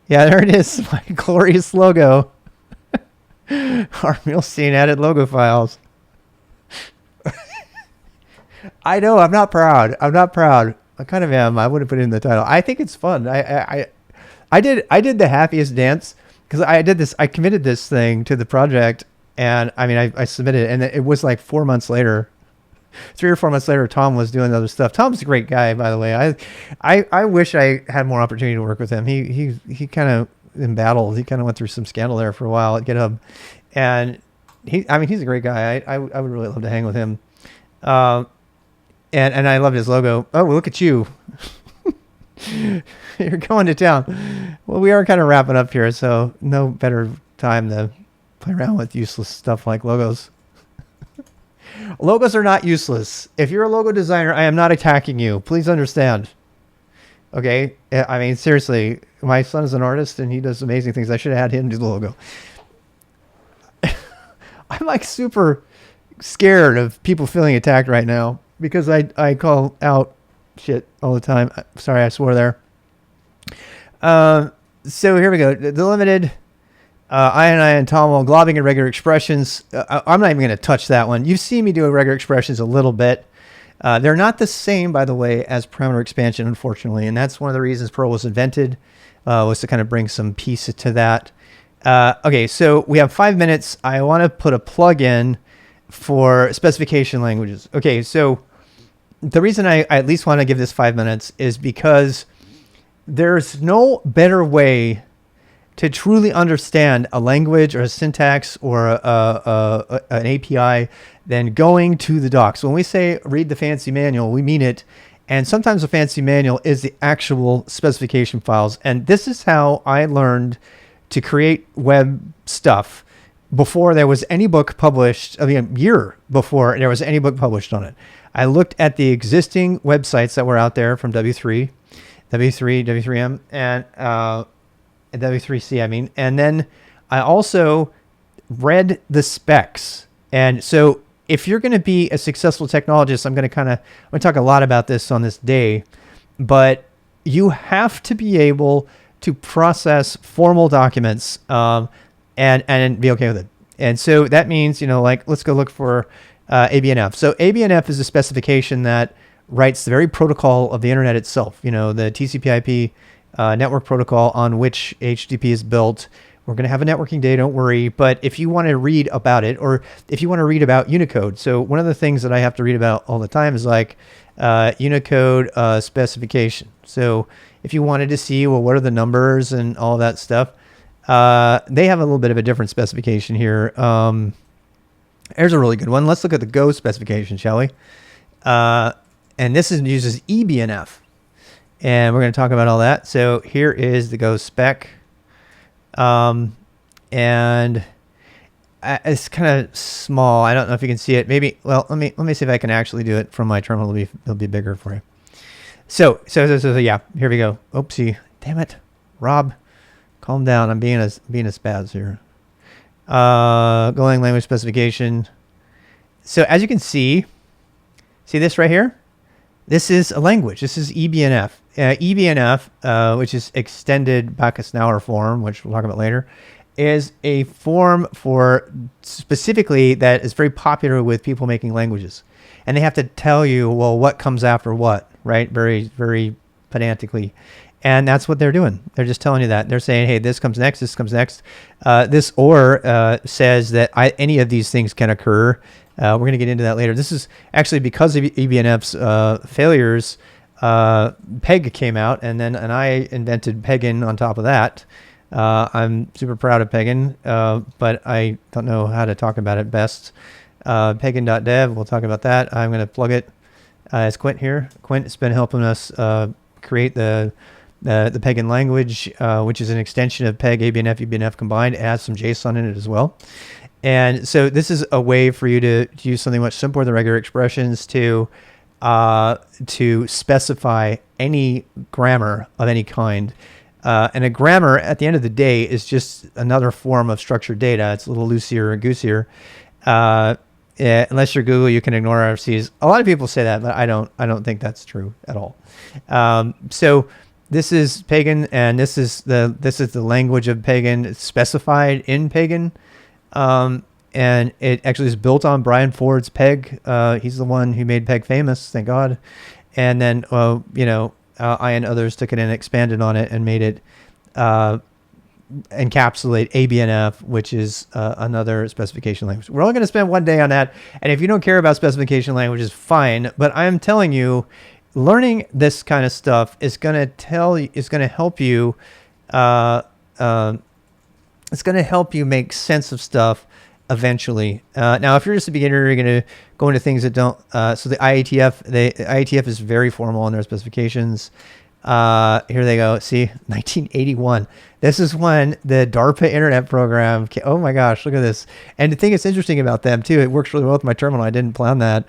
Yeah, there it is. My glorious logo. Our Milstein added logo files. I know. I'm not proud. I kind of am. I wouldn't put it in the title. I think it's fun. I did the happiest dance because I committed this thing to the project, and I mean I submitted it, and it was like 4 months later, 3 or 4 months later, Tom was doing other stuff. Tom's a great guy, by the way. I wish I had more opportunity to work with him. He kind of embattled. He kind of went through some scandal there for a while at GitHub, and he's a great guy. I would really love to hang with him. And I love his logo. Oh, look at you. You're going to town. Well, we are kind of wrapping up here, so no better time to play around with useless stuff like logos. Logos are not useless. If you're a logo designer, I am not attacking you. Please understand. Okay? I mean, seriously, my son is an artist and he does amazing things. I should have had him do the logo. I'm like super scared of people feeling attacked right now because I call out shit all the time. Sorry, I swore there. So here we go. Delimited. I and Tom will globbing irregular expressions. I'm not even going to touch that one. You've seen me do irregular expressions a little bit. They're not the same, by the way, as parameter expansion, unfortunately. And that's one of the reasons Perl was invented, was to kind of bring some peace to that. Okay, so we have 5 minutes. I want to put a plug in for specification languages. Okay, so the reason I at least want to give this 5 minutes is because there's no better way to truly understand a language or a syntax or an API than going to the docs. When we say read the fancy manual, we mean it. And sometimes the fancy manual is the actual specification files. And this is how I learned to create web stuff before there was any book published. I mean, a year before there was any book published on it. I looked at the existing websites that were out there from W3, W3M, and W3C, I mean. And then I also read the specs. And so if you're going to be a successful technologist, I'm going to talk a lot about this on this day, but you have to be able to process formal documents and be okay with it. And so that means, like, let's go look for ABNF. So ABNF is a specification that writes the very protocol of the internet itself, the TCP/IP network protocol on which HTTP is built. We're going to have a networking day, don't worry. But if you want to read about it, or if you want to read about Unicode, so one of the things that I have to read about all the time is like Unicode specification. So if you wanted to see, well, what are the numbers and all that stuff, they have a little bit of a different specification here. Here's a really good one. Let's look at the Go specification, shall we? And this uses eBNF. And we're going to talk about all that. So here is the Go spec. And it's kind of small. I don't know if you can see it. Maybe, well, let me see if I can actually do it from my terminal. It'll be bigger for you. So yeah, here we go. Oopsie. Damn it. Rob, calm down. I'm being a spaz here. Golang language specification. So as you can see this right here? This is a language. This is eBNF. eBNF, which is extended Bacchus-Nauer form, which we'll talk about later, is a form for specifically that is very popular with people making languages. And they have to tell you, well, what comes after what, right? Very, very pedantically. And that's what they're doing. They're just telling you that. They're saying, hey, this comes next, this comes next. This or says that any of these things can occur. We're going to get into that later. This is actually because of eBNF's failures. Peg came out, and I invented Peggin on top of that. I'm super proud of Peggin, but I don't know how to talk about it best. Peggin.dev, we'll talk about that. I'm going to plug it as Quint here. Quint has been helping us create the Peggin language, which is an extension of Peg, ABNF, eBNF combined. It has some JSON in it as well. And so this is a way for you to use something much simpler than regular expressions to specify any grammar of any kind. And a grammar, at the end of the day, is just another form of structured data. It's a little loosier and goosier. Yeah, unless you're Google, you can ignore RFCs. A lot of people say that, but I don't. I don't think that's true at all. So this is Pagan, and this is the language of Pagan. It's specified in Pagan, and it actually is built on Brian Ford's Peg. He's the one who made Peg famous, thank God. And then I and others took it and expanded on it and made it encapsulate ABNF, which is another specification language. We're only going to spend one day on that. And if you don't care about specification languages, fine. But I'm telling you, learning this kind of stuff is going to help you. It's going to help you make sense of stuff eventually. Now, if you're just a beginner, you're going to go into things that don't. So the IATF is very formal in their specifications. Here they go. See, 1981. This is when the DARPA internet program came. Oh my gosh, look at this. And the thing that's interesting about them too, it works really well with my terminal. I didn't plan that,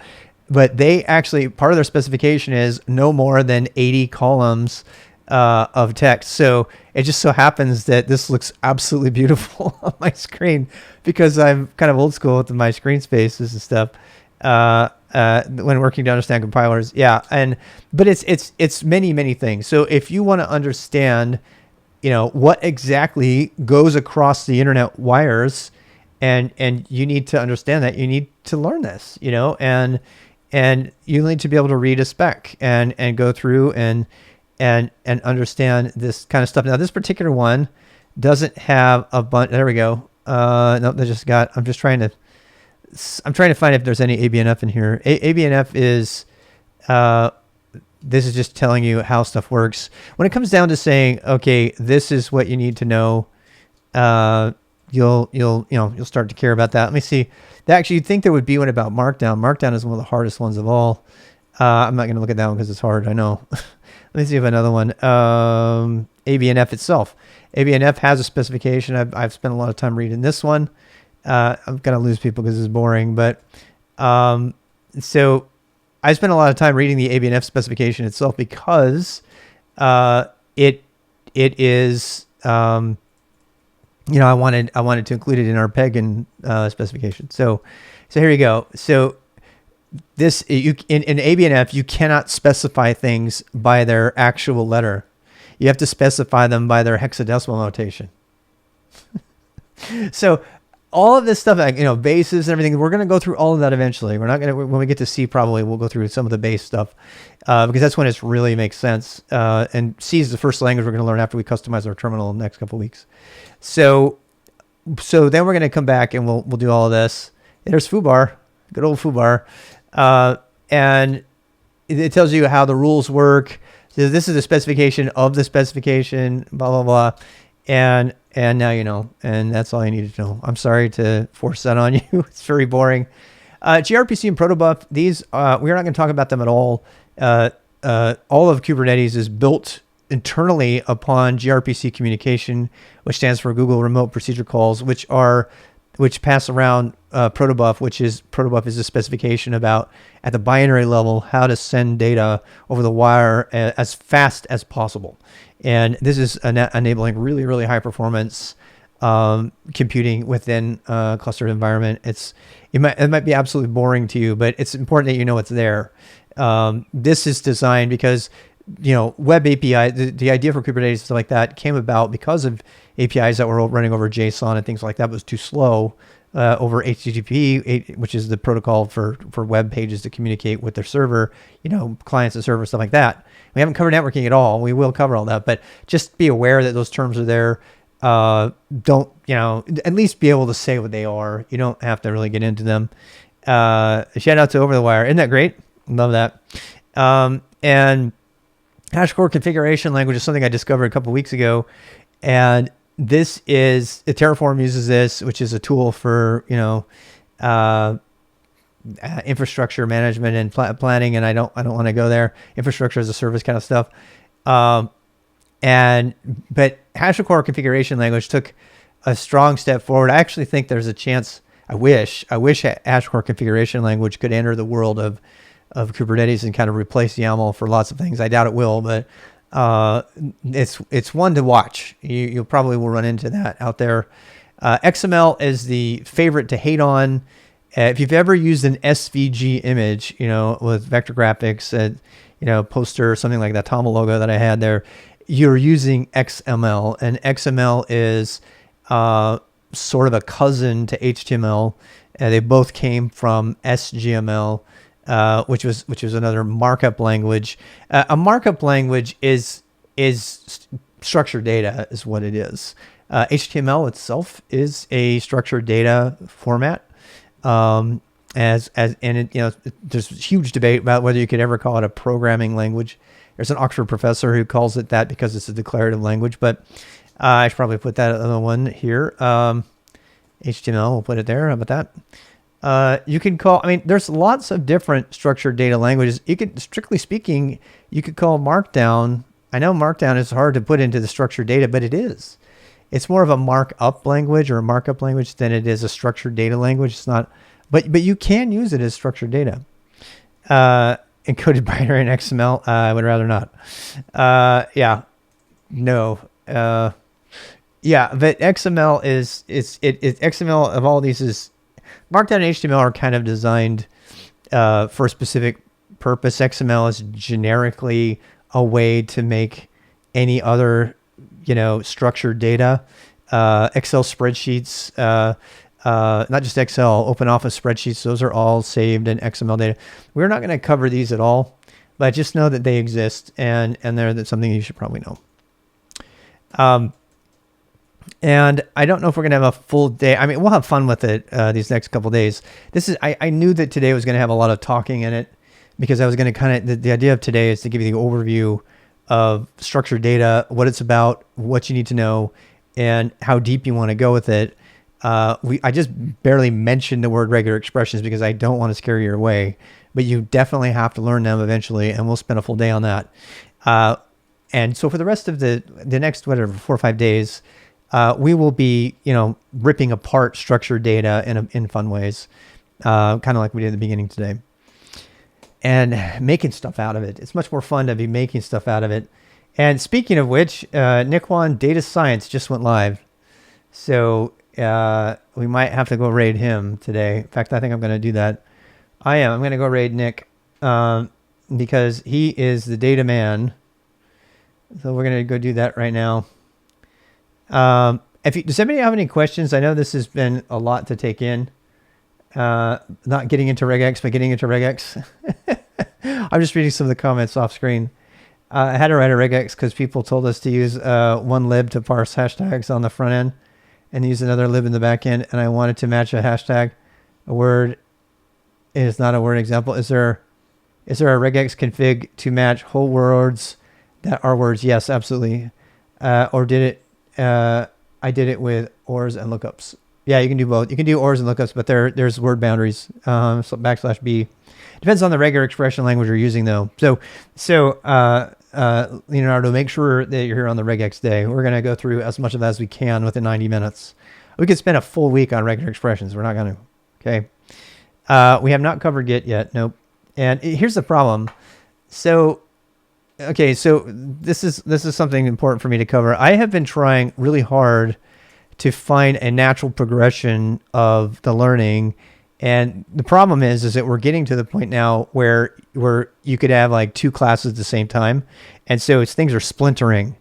but they actually, part of their specification is no more than 80 columns of text. So it just so happens that this looks absolutely beautiful on my screen because I'm kind of old school with my screen spaces and stuff. When working to understand compilers. Yeah. But it's many things. So if you want to understand, what exactly goes across the internet wires, and you need to understand that, you need to learn this, and you need to be able to read a spec and go through and understand this kind of stuff. Now, this particular one doesn't have a bunch. There we go. No, I'm trying to find if there's any ABNF in here. ABNF is, this is just telling you how stuff works. When it comes down to saying, okay, this is what you need to know, you'll start to care about that. Let me see. Actually, you'd think there would be one about Markdown. Markdown is one of the hardest ones of all. I'm not going to look at that one because it's hard. I know. Let me see if another one. ABNF itself. ABNF has a specification. I've spent a lot of time reading this one. I'm going to lose people because it's boring, but so I spent a lot of time reading the ABNF specification itself because it is I wanted to include it in our Pagan specification. So here you go. So this in ABNF you cannot specify things by their actual letter. You have to specify them by their hexadecimal notation. So all of this stuff, like, bases and everything, we're going to go through all of that eventually. We're not going to, when we get to C, probably we'll go through some of the base stuff because that's when it really makes sense. And C is the first language we're going to learn after we customize our terminal in the next couple of weeks. So then we're going to come back and we'll do all of this. There's foobar, good old foobar. And it tells you how the rules work. So this is the specification of the specification, blah, blah, blah. And now you know, and that's all you need to know. I'm sorry to force that on you. It's very boring. Grpc and Protobuf, these, we're not going to talk about them at all. All of Kubernetes is built internally upon gRPC communication, which stands for Google Remote Procedure Calls, which pass around Protobuf, Protobuf is a specification about, at the binary level, how to send data over the wire as fast as possible. And this is enabling really, really high performance computing within a clustered environment. It might be absolutely boring to you, but it's important that you know it's there. This is designed because, web API, the idea for Kubernetes and stuff like that came about because of APIs that were running over JSON and things like that was too slow over HTTP, which is the protocol for web pages to communicate with their server, clients and servers, stuff like that. We haven't covered networking at all. We will cover all that, but just be aware that those terms are there. Don't, at least be able to say what they are. You don't have to really get into them. Shout out to Over the Wire. Isn't that great? Love that. And HashiCorp configuration language is something I discovered a couple of weeks ago. And this is, Terraform uses this, which is a tool for, infrastructure management and planning. And I don't want to go there. Infrastructure as a service kind of stuff. But HashiCorp configuration language took a strong step forward. I actually think there's a chance, I wish HashiCorp configuration language could enter the world of Kubernetes and kind of replace YAML for lots of things. I doubt it will, but it's one to watch. You probably will run into that out there. XML is the favorite to hate on, If you've ever used an SVG image, with vector graphics, poster or something like that Tama logo that I had there, you're using XML, and XML is sort of a cousin to HTML. They both came from SGML, which was another markup language. A markup language is structured data, is what it is. HTML itself is a structured data format. And there's huge debate about whether you could ever call it a programming language. There's an Oxford professor who calls it that because it's a declarative language, but I should probably put that other one here. HTML, we'll put it there. How about that? You can call, there's lots of different structured data languages. You could, strictly speaking, you could call Markdown. I know Markdown is hard to put into the structured data, but it is. It's more of a markup language or a markup language than it is a structured data language. It's not, but you can use it as structured data. Encoded binary in XML, I would rather not. No. But XML is XML of all these is Markdown and HTML are kind of designed for a specific purpose. XML is generically a way to make any other structured data, Excel spreadsheets, not just Excel, open office spreadsheets. Those are all saved in XML data. We're not going to cover these at all, but just know that they exist and that's something you should probably know. And I don't know if we're going to have a full day. We'll have fun with it these next couple of days. I knew that today was going to have a lot of talking in it because I was going to the idea of today is to give you the overview of structured data, what it's about, what you need to know, and how deep you want to go with it. I just barely mentioned the word regular expressions because I don't want to scare you away, but you definitely have to learn them eventually, and we'll spend a full day on that. And so for the rest of the next, 4 or 5 days, we will be, ripping apart structured data in fun ways, kind of like we did at the beginning today, and making stuff out of it. It's much more fun to be making stuff out of it. And speaking of which, Nickwan Data Science just went live. So we might have to go raid him today. In fact, I think I'm going to do that. I'm going to go raid Nick because he is the data man. So we're going to go do that right now. Does anybody have any questions? I know this has been a lot to take in. Not getting into regex, but getting into regex. I'm just reading some of the comments off screen. I had to write a regex because people told us to use one lib to parse hashtags on the front end and use another lib in the back end. And I wanted to match a hashtag. A word is not a word example. Is there a regex config to match whole words that are words? Yes, absolutely. Or did it? I did it with ORs and lookups. Yeah, you can do both. You can do ORs and lookups, but there's word boundaries. So \b depends on the regular expression language you're using, though. So Leonardo, make sure that you're here on the regex day. We're going to go through as much of that as we can within 90 minutes. We could spend a full week on regular expressions. We're not going to. Okay. We have not covered Git yet. Nope. And here's the problem. So this is something important for me to cover. I have been trying really hard to find a natural progression of the learning. And the problem is that we're getting to the point now where you could have like 2 classes at the same time. And so things are splintering.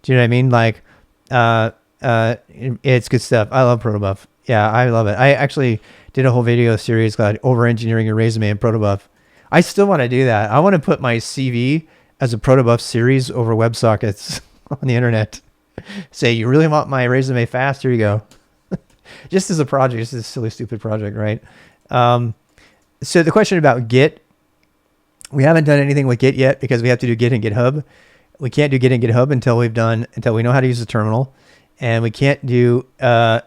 Do you know what I mean? Like, it's good stuff. I love Protobuf. Yeah, I love it. I actually did a whole video series called Over-Engineering Your Resume in Protobuf. I still want to do that. I want to put my CV as a Protobuf series over WebSockets on the internet. Say, you really want my resume fast? Here you go. Just as a project, just as a silly, stupid project, right? So the question about Git, we haven't done anything with Git yet because we have to do Git and GitHub. We can't do Git and GitHub until we know how to use the terminal, and we can't do any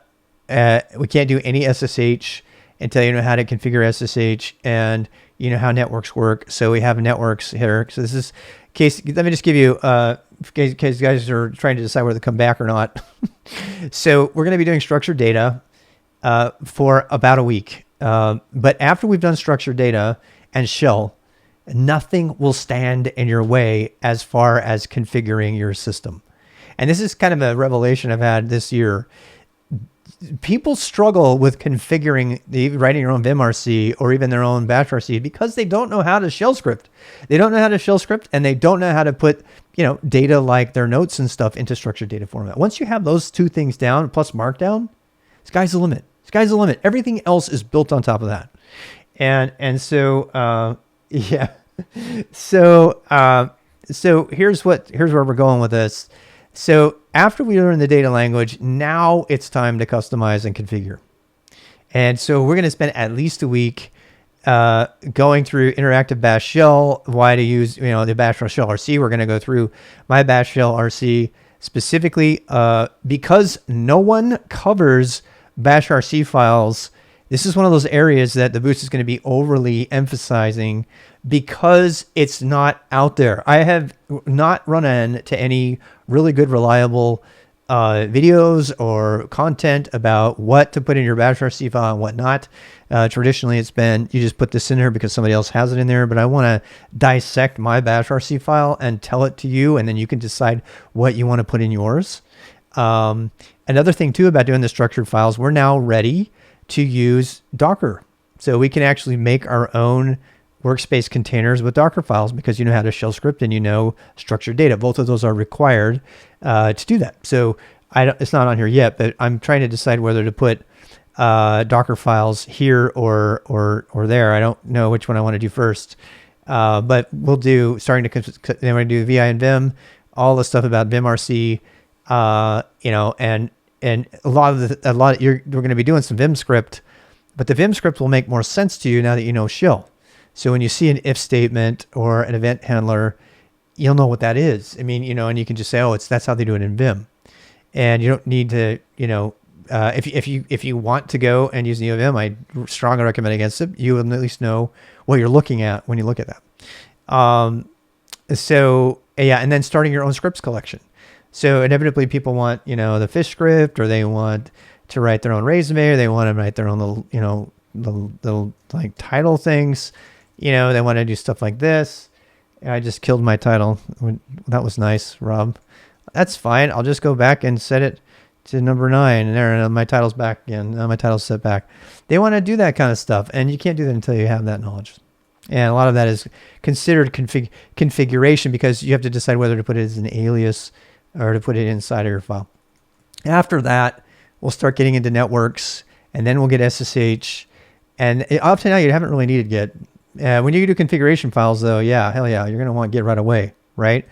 SSH until you know how to configure SSH and you know how networks work. So we have networks here. So this is case. Let me just give you in case you guys are trying to decide whether to come back or not. So we're going to be doing structured data for about a week. But after we've done structured data and shell, nothing will stand in your way as far as configuring your system. And this is kind of a revelation I've had this year. people struggle with configuring writing your own vimrc or even their own bash rc because they don't know how to shell script. They don't know how to shell script, and they don't know how to put, data like their notes and stuff into structured data format. Once you have those two things down plus markdown, sky's the limit. Sky's the limit. Everything else is built on top of that. And so yeah. So here's where we're going with this. So after we learn the data language, now it's time to customize and configure. And so we're going to spend at least a week going through interactive bash shell, why to use, the bash shell RC. We're going to go through my bash shell RC specifically because no one covers bash RC files. This is one of those areas that the Boost is going to be overly emphasizing because it's not out there. I have not run into any really good, reliable videos or content about what to put in your bash RC file and what not. Traditionally, it's been, you just put this in there because somebody else has it in there, but I want to dissect my bash RC file and tell it to you, and then you can decide what you want to put in yours. Another thing too about doing the structured files, we're now ready to use Docker. So we can actually make our own workspace containers with Docker files because you know how to shell script and you know structured data. Both of those are required to do that. So it's not on here yet, but I'm trying to decide whether to put Docker files here or there. I don't know which one I want to do first, but we'll do then we're going to do VI and Vim, all the stuff about vimrc, and we're going to be doing some Vim script, but the Vim script will make more sense to you now that you know shell. So when you see an if statement or an event handler, you'll know what that is. I mean, and you can just say, that's how they do it in Vim. And you don't need to, if you want to go and use NeoVim, I strongly recommend against it. You will at least know what you're looking at when you look at that. So yeah, and then starting your own scripts collection. So inevitably people want, the fish script, or they want to write their own resume, or they want to write their own little like title things. They want to do stuff like this. I just killed my title. That was nice, Rob. That's fine. I'll just go back and set it to number 9, and there, and my title's back again. My title's set back. They want to do that kind of stuff, and you can't do that until you have that knowledge. And a lot of that is considered configuration because you have to decide whether to put it as an alias or to put it inside of your file. After that, we'll start getting into networks, and then we'll get SSH. And up to now, you haven't really needed Git. When you do configuration files, though, hell yeah, you're going to want Git right away, right?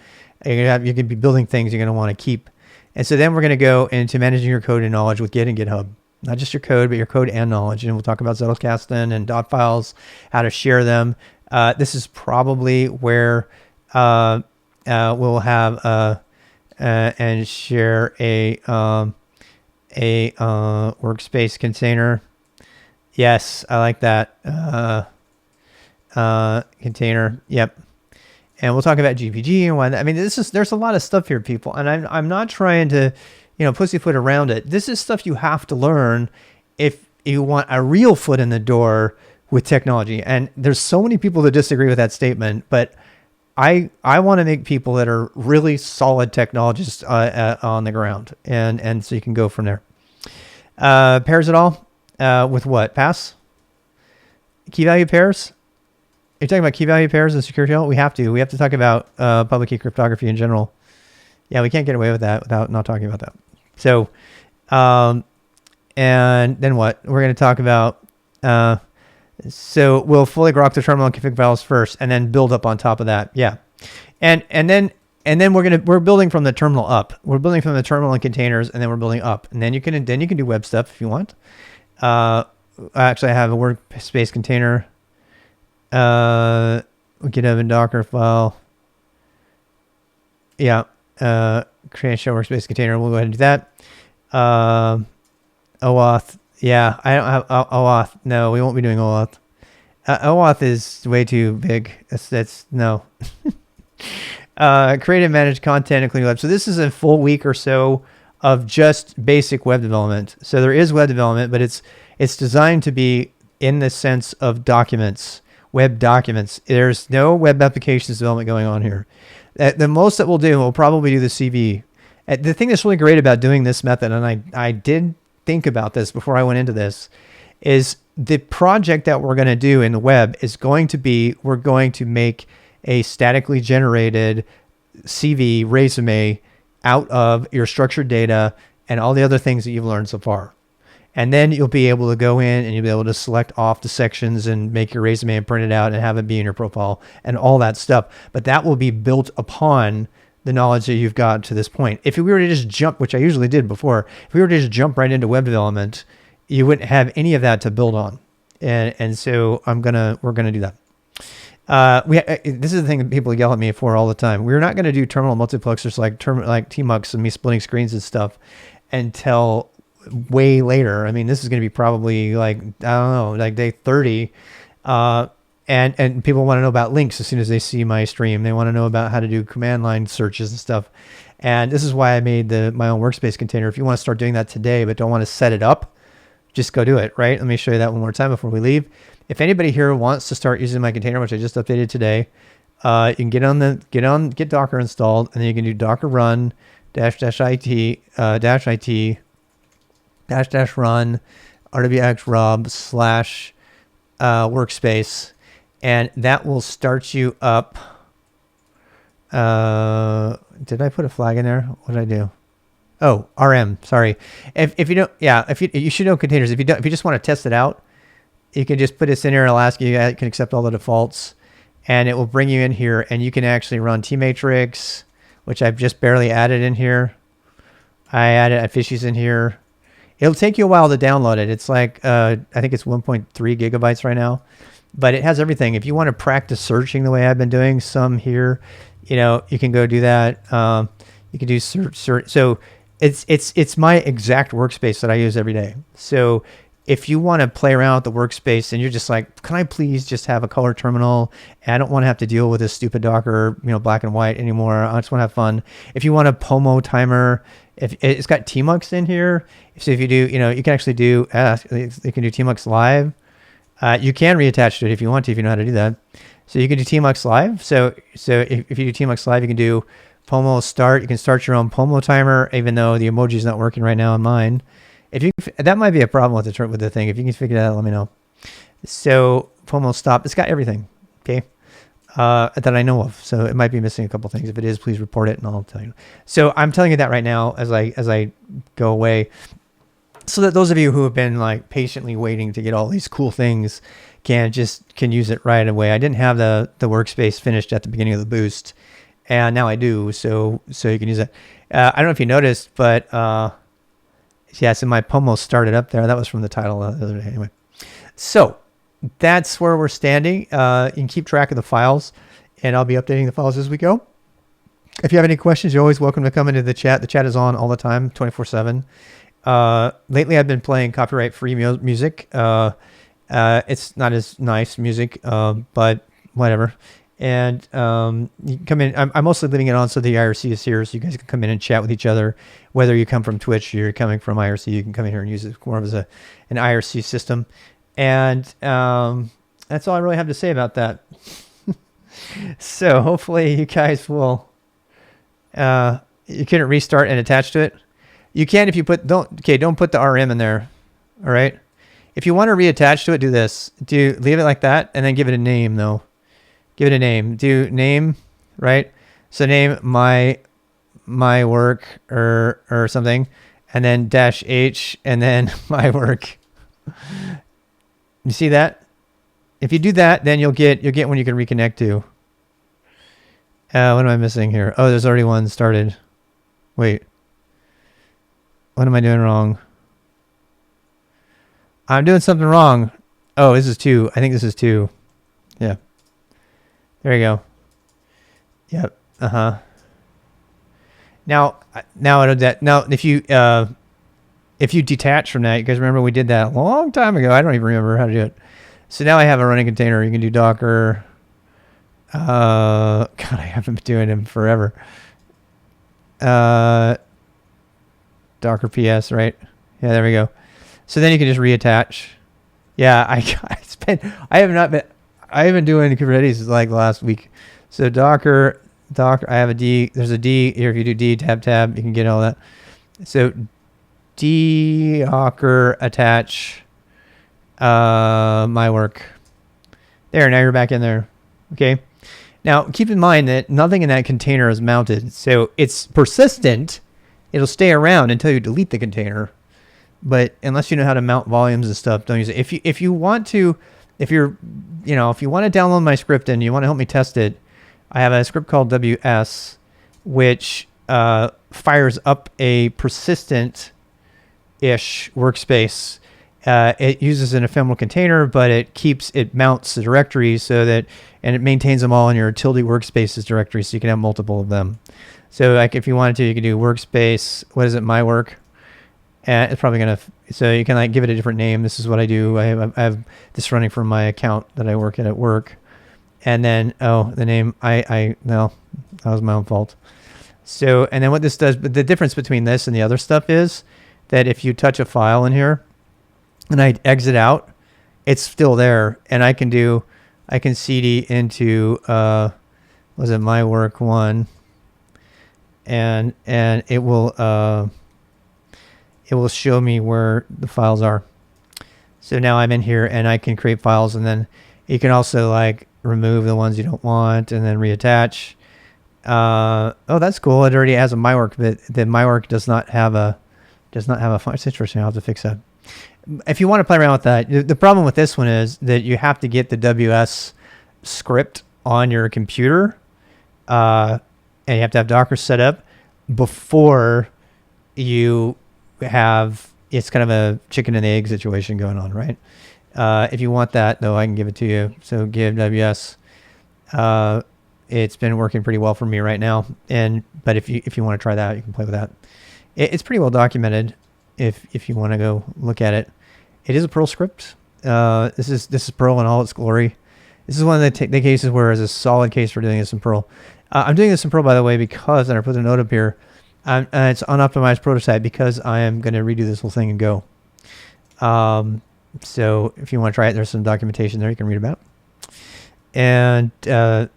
You can be building things you're going to want to keep. And so then we're going to go into managing your code and knowledge with Git and GitHub. Not just your code, but your code and knowledge. And we'll talk about Zettelkasten and dot files, how to share them. This is probably where we'll have and share a workspace container. Yes, I like that. Container. Yep. And we'll talk about GPG and why. I mean, there's a lot of stuff here, people, and I'm not trying to, pussyfoot around it. This is stuff you have to learn if you want a real foot in the door with technology. And there's so many people that disagree with that statement, but I want to make people that are really solid technologists on the ground, and so you can go from there. Pairs it all with what? Pass? Key value pairs? Are you talking about key value pairs and security? We have to talk about public key cryptography in general. Yeah, we can't get away with that without not talking about that. So, and then what? We're going to talk about, so we'll fully grok the terminal and config files first, and then build up on top of that. Yeah. And then we're building from the terminal up. We're building from the terminal and containers, and then we're building up. And then you can do web stuff if you want. Actually, I have a workspace container. We could have a Docker file. Yeah. Create a show workspace container. We'll go ahead and do that. OAuth. Yeah, I don't have OAuth. No, we won't be doing OAuth. OAuth is way too big. That's no. Create and manage content, including web. So this is a full week or so of just basic web development. So there is web development, but it's designed to be in the sense of documents. Web documents. There's no web applications development going on here. The most that we'll do, we'll probably do the CV. The thing that's really great about doing this method, and I did think about this before I went into this, is the project that we're going to do in the web is going to be, we're going to make a statically generated CV resume out of your structured data and all the other things that you've learned so far. And then you'll be able to go in and you'll be able to select off the sections and make your resume and print it out and have it be in your profile and all that stuff. But that will be built upon the knowledge that you've got to this point. If we were to just jump, which I usually did before, if we were to just jump right into web development, you wouldn't have any of that to build on. And so we're gonna do that. This is the thing that people yell at me for all the time. We're not gonna do terminal multiplexers like tmux and me splitting screens and stuff until way later. I mean, this is going to be probably like, I don't know, like day 30. And people want to know about links as soon as they see my stream. They want to know about how to do command line searches and stuff. And this is why I made my own workspace container. If you want to start doing that today, but don't want to set it up, just go do it, right? Let me show you that one more time before we leave. If anybody here wants to start using my container, which I just updated today, you can get Docker installed, and then you can do Docker run -it -run rwx /workspace, and that will start you up. Did I put a flag in there? What did I do? Oh, RM. Sorry. If you don't, you should know containers. If you just want to test it out, you can just put this in here. It'll ask you. It can accept all the defaults, and it will bring you in here, and you can actually run tmatrix, which I've just barely added in here. I added fishies in here. It'll take you a while to download it. It's like, I think it's 1.3 gigabytes right now, but it has everything. If you want to practice searching the way I've been doing some here, you can go do that. You can do search. So it's my exact workspace that I use every day. So if you want to play around with the workspace and you're just like, can I please just have a color terminal? And I don't want to have to deal with this stupid Docker, black and white anymore. I just want to have fun. If you want a POMO timer, if it's got tmux in here, so if you do, you can actually do, you can do tmux live. You can reattach to it if you want to, if you know how to do that. So you can do tmux live. So if you do tmux live, you can do POMO start. You can start your own POMO timer, even though the emoji is not working right now on mine. That might be a problem with the thing. If you can figure that out, let me know. So POMO stop. It's got everything. Okay. That I know of. So it might be missing a couple things. If it is, please report it and I'll tell you. So I'm telling you that right now as I go away, so that those of you who have been like patiently waiting to get all these cool things can use it right away. I didn't have the workspace finished at the beginning of the boost, and now I do. So you can use it. I don't know if you noticed, but yeah, so my POMO started up there. That was from the title the other day. Anyway, so that's where we're standing. You can keep track of the files, and I'll be updating the files as we go. If you have any questions, you're always welcome to come into the chat. The chat is on all the time, 24/7. Lately, I've been playing copyright-free music. It's not as nice music, but whatever. And you can come in. I'm mostly leaving it on so the IRC is here, so you guys can come in and chat with each other. Whether you come from Twitch or you're coming from IRC, you can come in here and use it more as an IRC system. And that's all I really have to say about that. So hopefully you guys will. You can restart and attach to it. You can if you don't put the RM in there. All right. If you want to reattach to it, do this. Leave it like that and then give it a name though. Give it a name. Do name, right? So name my work or something, and then -h and then my work. You see that? If you do that, then you'll get one you can reconnect to. What am I missing here? Oh, there's already one started. Wait. What am I doing wrong? I'm doing something wrong. Oh, this is 2. I think this is 2. Yeah. There you go. Yep. Now if you detach from that, you guys remember we did that a long time ago. I don't even remember how to do it. So now I have a running container. You can do Docker. God, I haven't been doing them forever. Docker PS, right? Yeah, there we go. So then you can just reattach. Yeah, I haven't been doing Kubernetes like last week. So Docker, I have a D. There's a D here. If you do D tab, you can get all that. So docker attach my work. There, now you're back in there. Okay. Now, keep in mind that nothing in that container is mounted. So it's persistent. It'll stay around until you delete the container. But unless you know how to mount volumes and stuff, don't use it. If you want to download my script and you want to help me test it, I have a script called WS, which fires up a persistent-ish workspace. It uses an ephemeral container, but it mounts the directories and it maintains them all in your tilde workspaces directory, so you can have multiple of them. So like if you wanted to, you could do workspace, what is it, my work? And it's probably going to, so you can like give it a different name. This is what I do. I have this running from my account that I work at work. And then, the name, no, that was my own fault. So, and then what this does, but the difference between this and the other stuff is that if you touch a file in here and I exit out, it's still there. And I can cd into, was it my work one? And it will show me where the files are. So now I'm in here and I can create files, and then you can also like remove the ones you don't want and then reattach. That's cool. It already has a my work, but the my work does not have a file. It's interesting. I'll have to fix that. If you want to play around with that, the problem with this one is that you have to get the WS script on your computer, and you have to have Docker set up before you have, it's kind of a chicken and egg situation going on, right? If you want that though, I can give it to you. So give WS. It's been working pretty well for me right now. But if you want to try that, you can play with that. It's pretty well documented. If you want to go look at it, it is a Perl script. This is Perl in all its glory. This is one of the cases where it's a solid case for doing this in Perl. I'm doing this in Perl, by the way, because, and I put a note up here, it's unoptimized prototype because I am going to redo this whole thing in Go. So if you want to try it, there's some documentation there you can read about. And the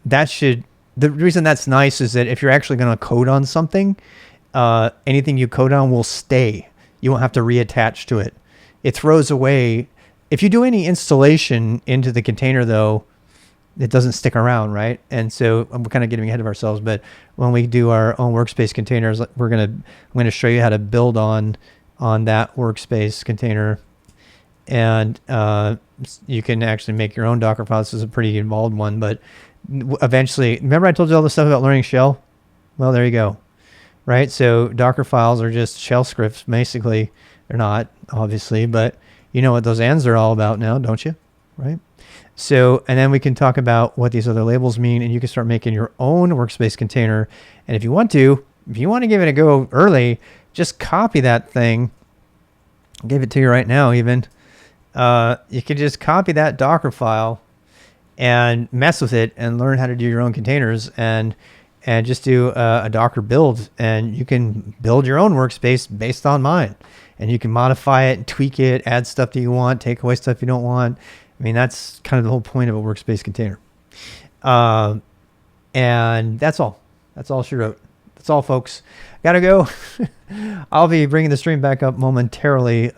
reason that's nice is that if you're actually going to code on something, anything you code on will stay. You won't have to reattach to it. It throws away. If you do any installation into the container, though, it doesn't stick around, right? And so we're kind of getting ahead of ourselves. But when we do our own workspace containers, I'm going to show you how to build on that workspace container, and you can actually make your own Docker file. This is a pretty involved one, but eventually, remember I told you all this stuff about learning shell? Well, there you go, right? So Docker files are just shell scripts, basically. They're not, obviously, but you know what those ands are all about now, don't you? Right? So, and then we can talk about what these other labels mean, and you can start making your own workspace container. And if you want to give it a go early, just copy that thing. I'll give it to you right now, even. You can just copy that Docker file and mess with it and learn how to do your own containers and just do a Docker build. And you can build your own workspace based on mine. And you can modify it, tweak it, add stuff that you want, take away stuff you don't want. I mean, that's kind of the whole point of a workspace container. And that's all. That's all she wrote. That's all, folks. Gotta go. I'll be bringing the stream back up momentarily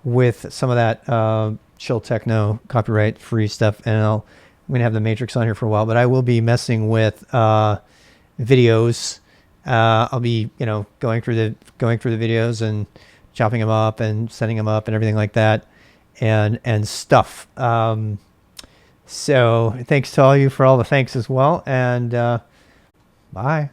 with some of that chill techno copyright-free stuff, and I'm going to have the Matrix on here for a while. But I will be messing with videos. I'll be, going through the videos and chopping them up and setting them up and everything like that. And stuff. So thanks to all you for all the thanks as well. And bye.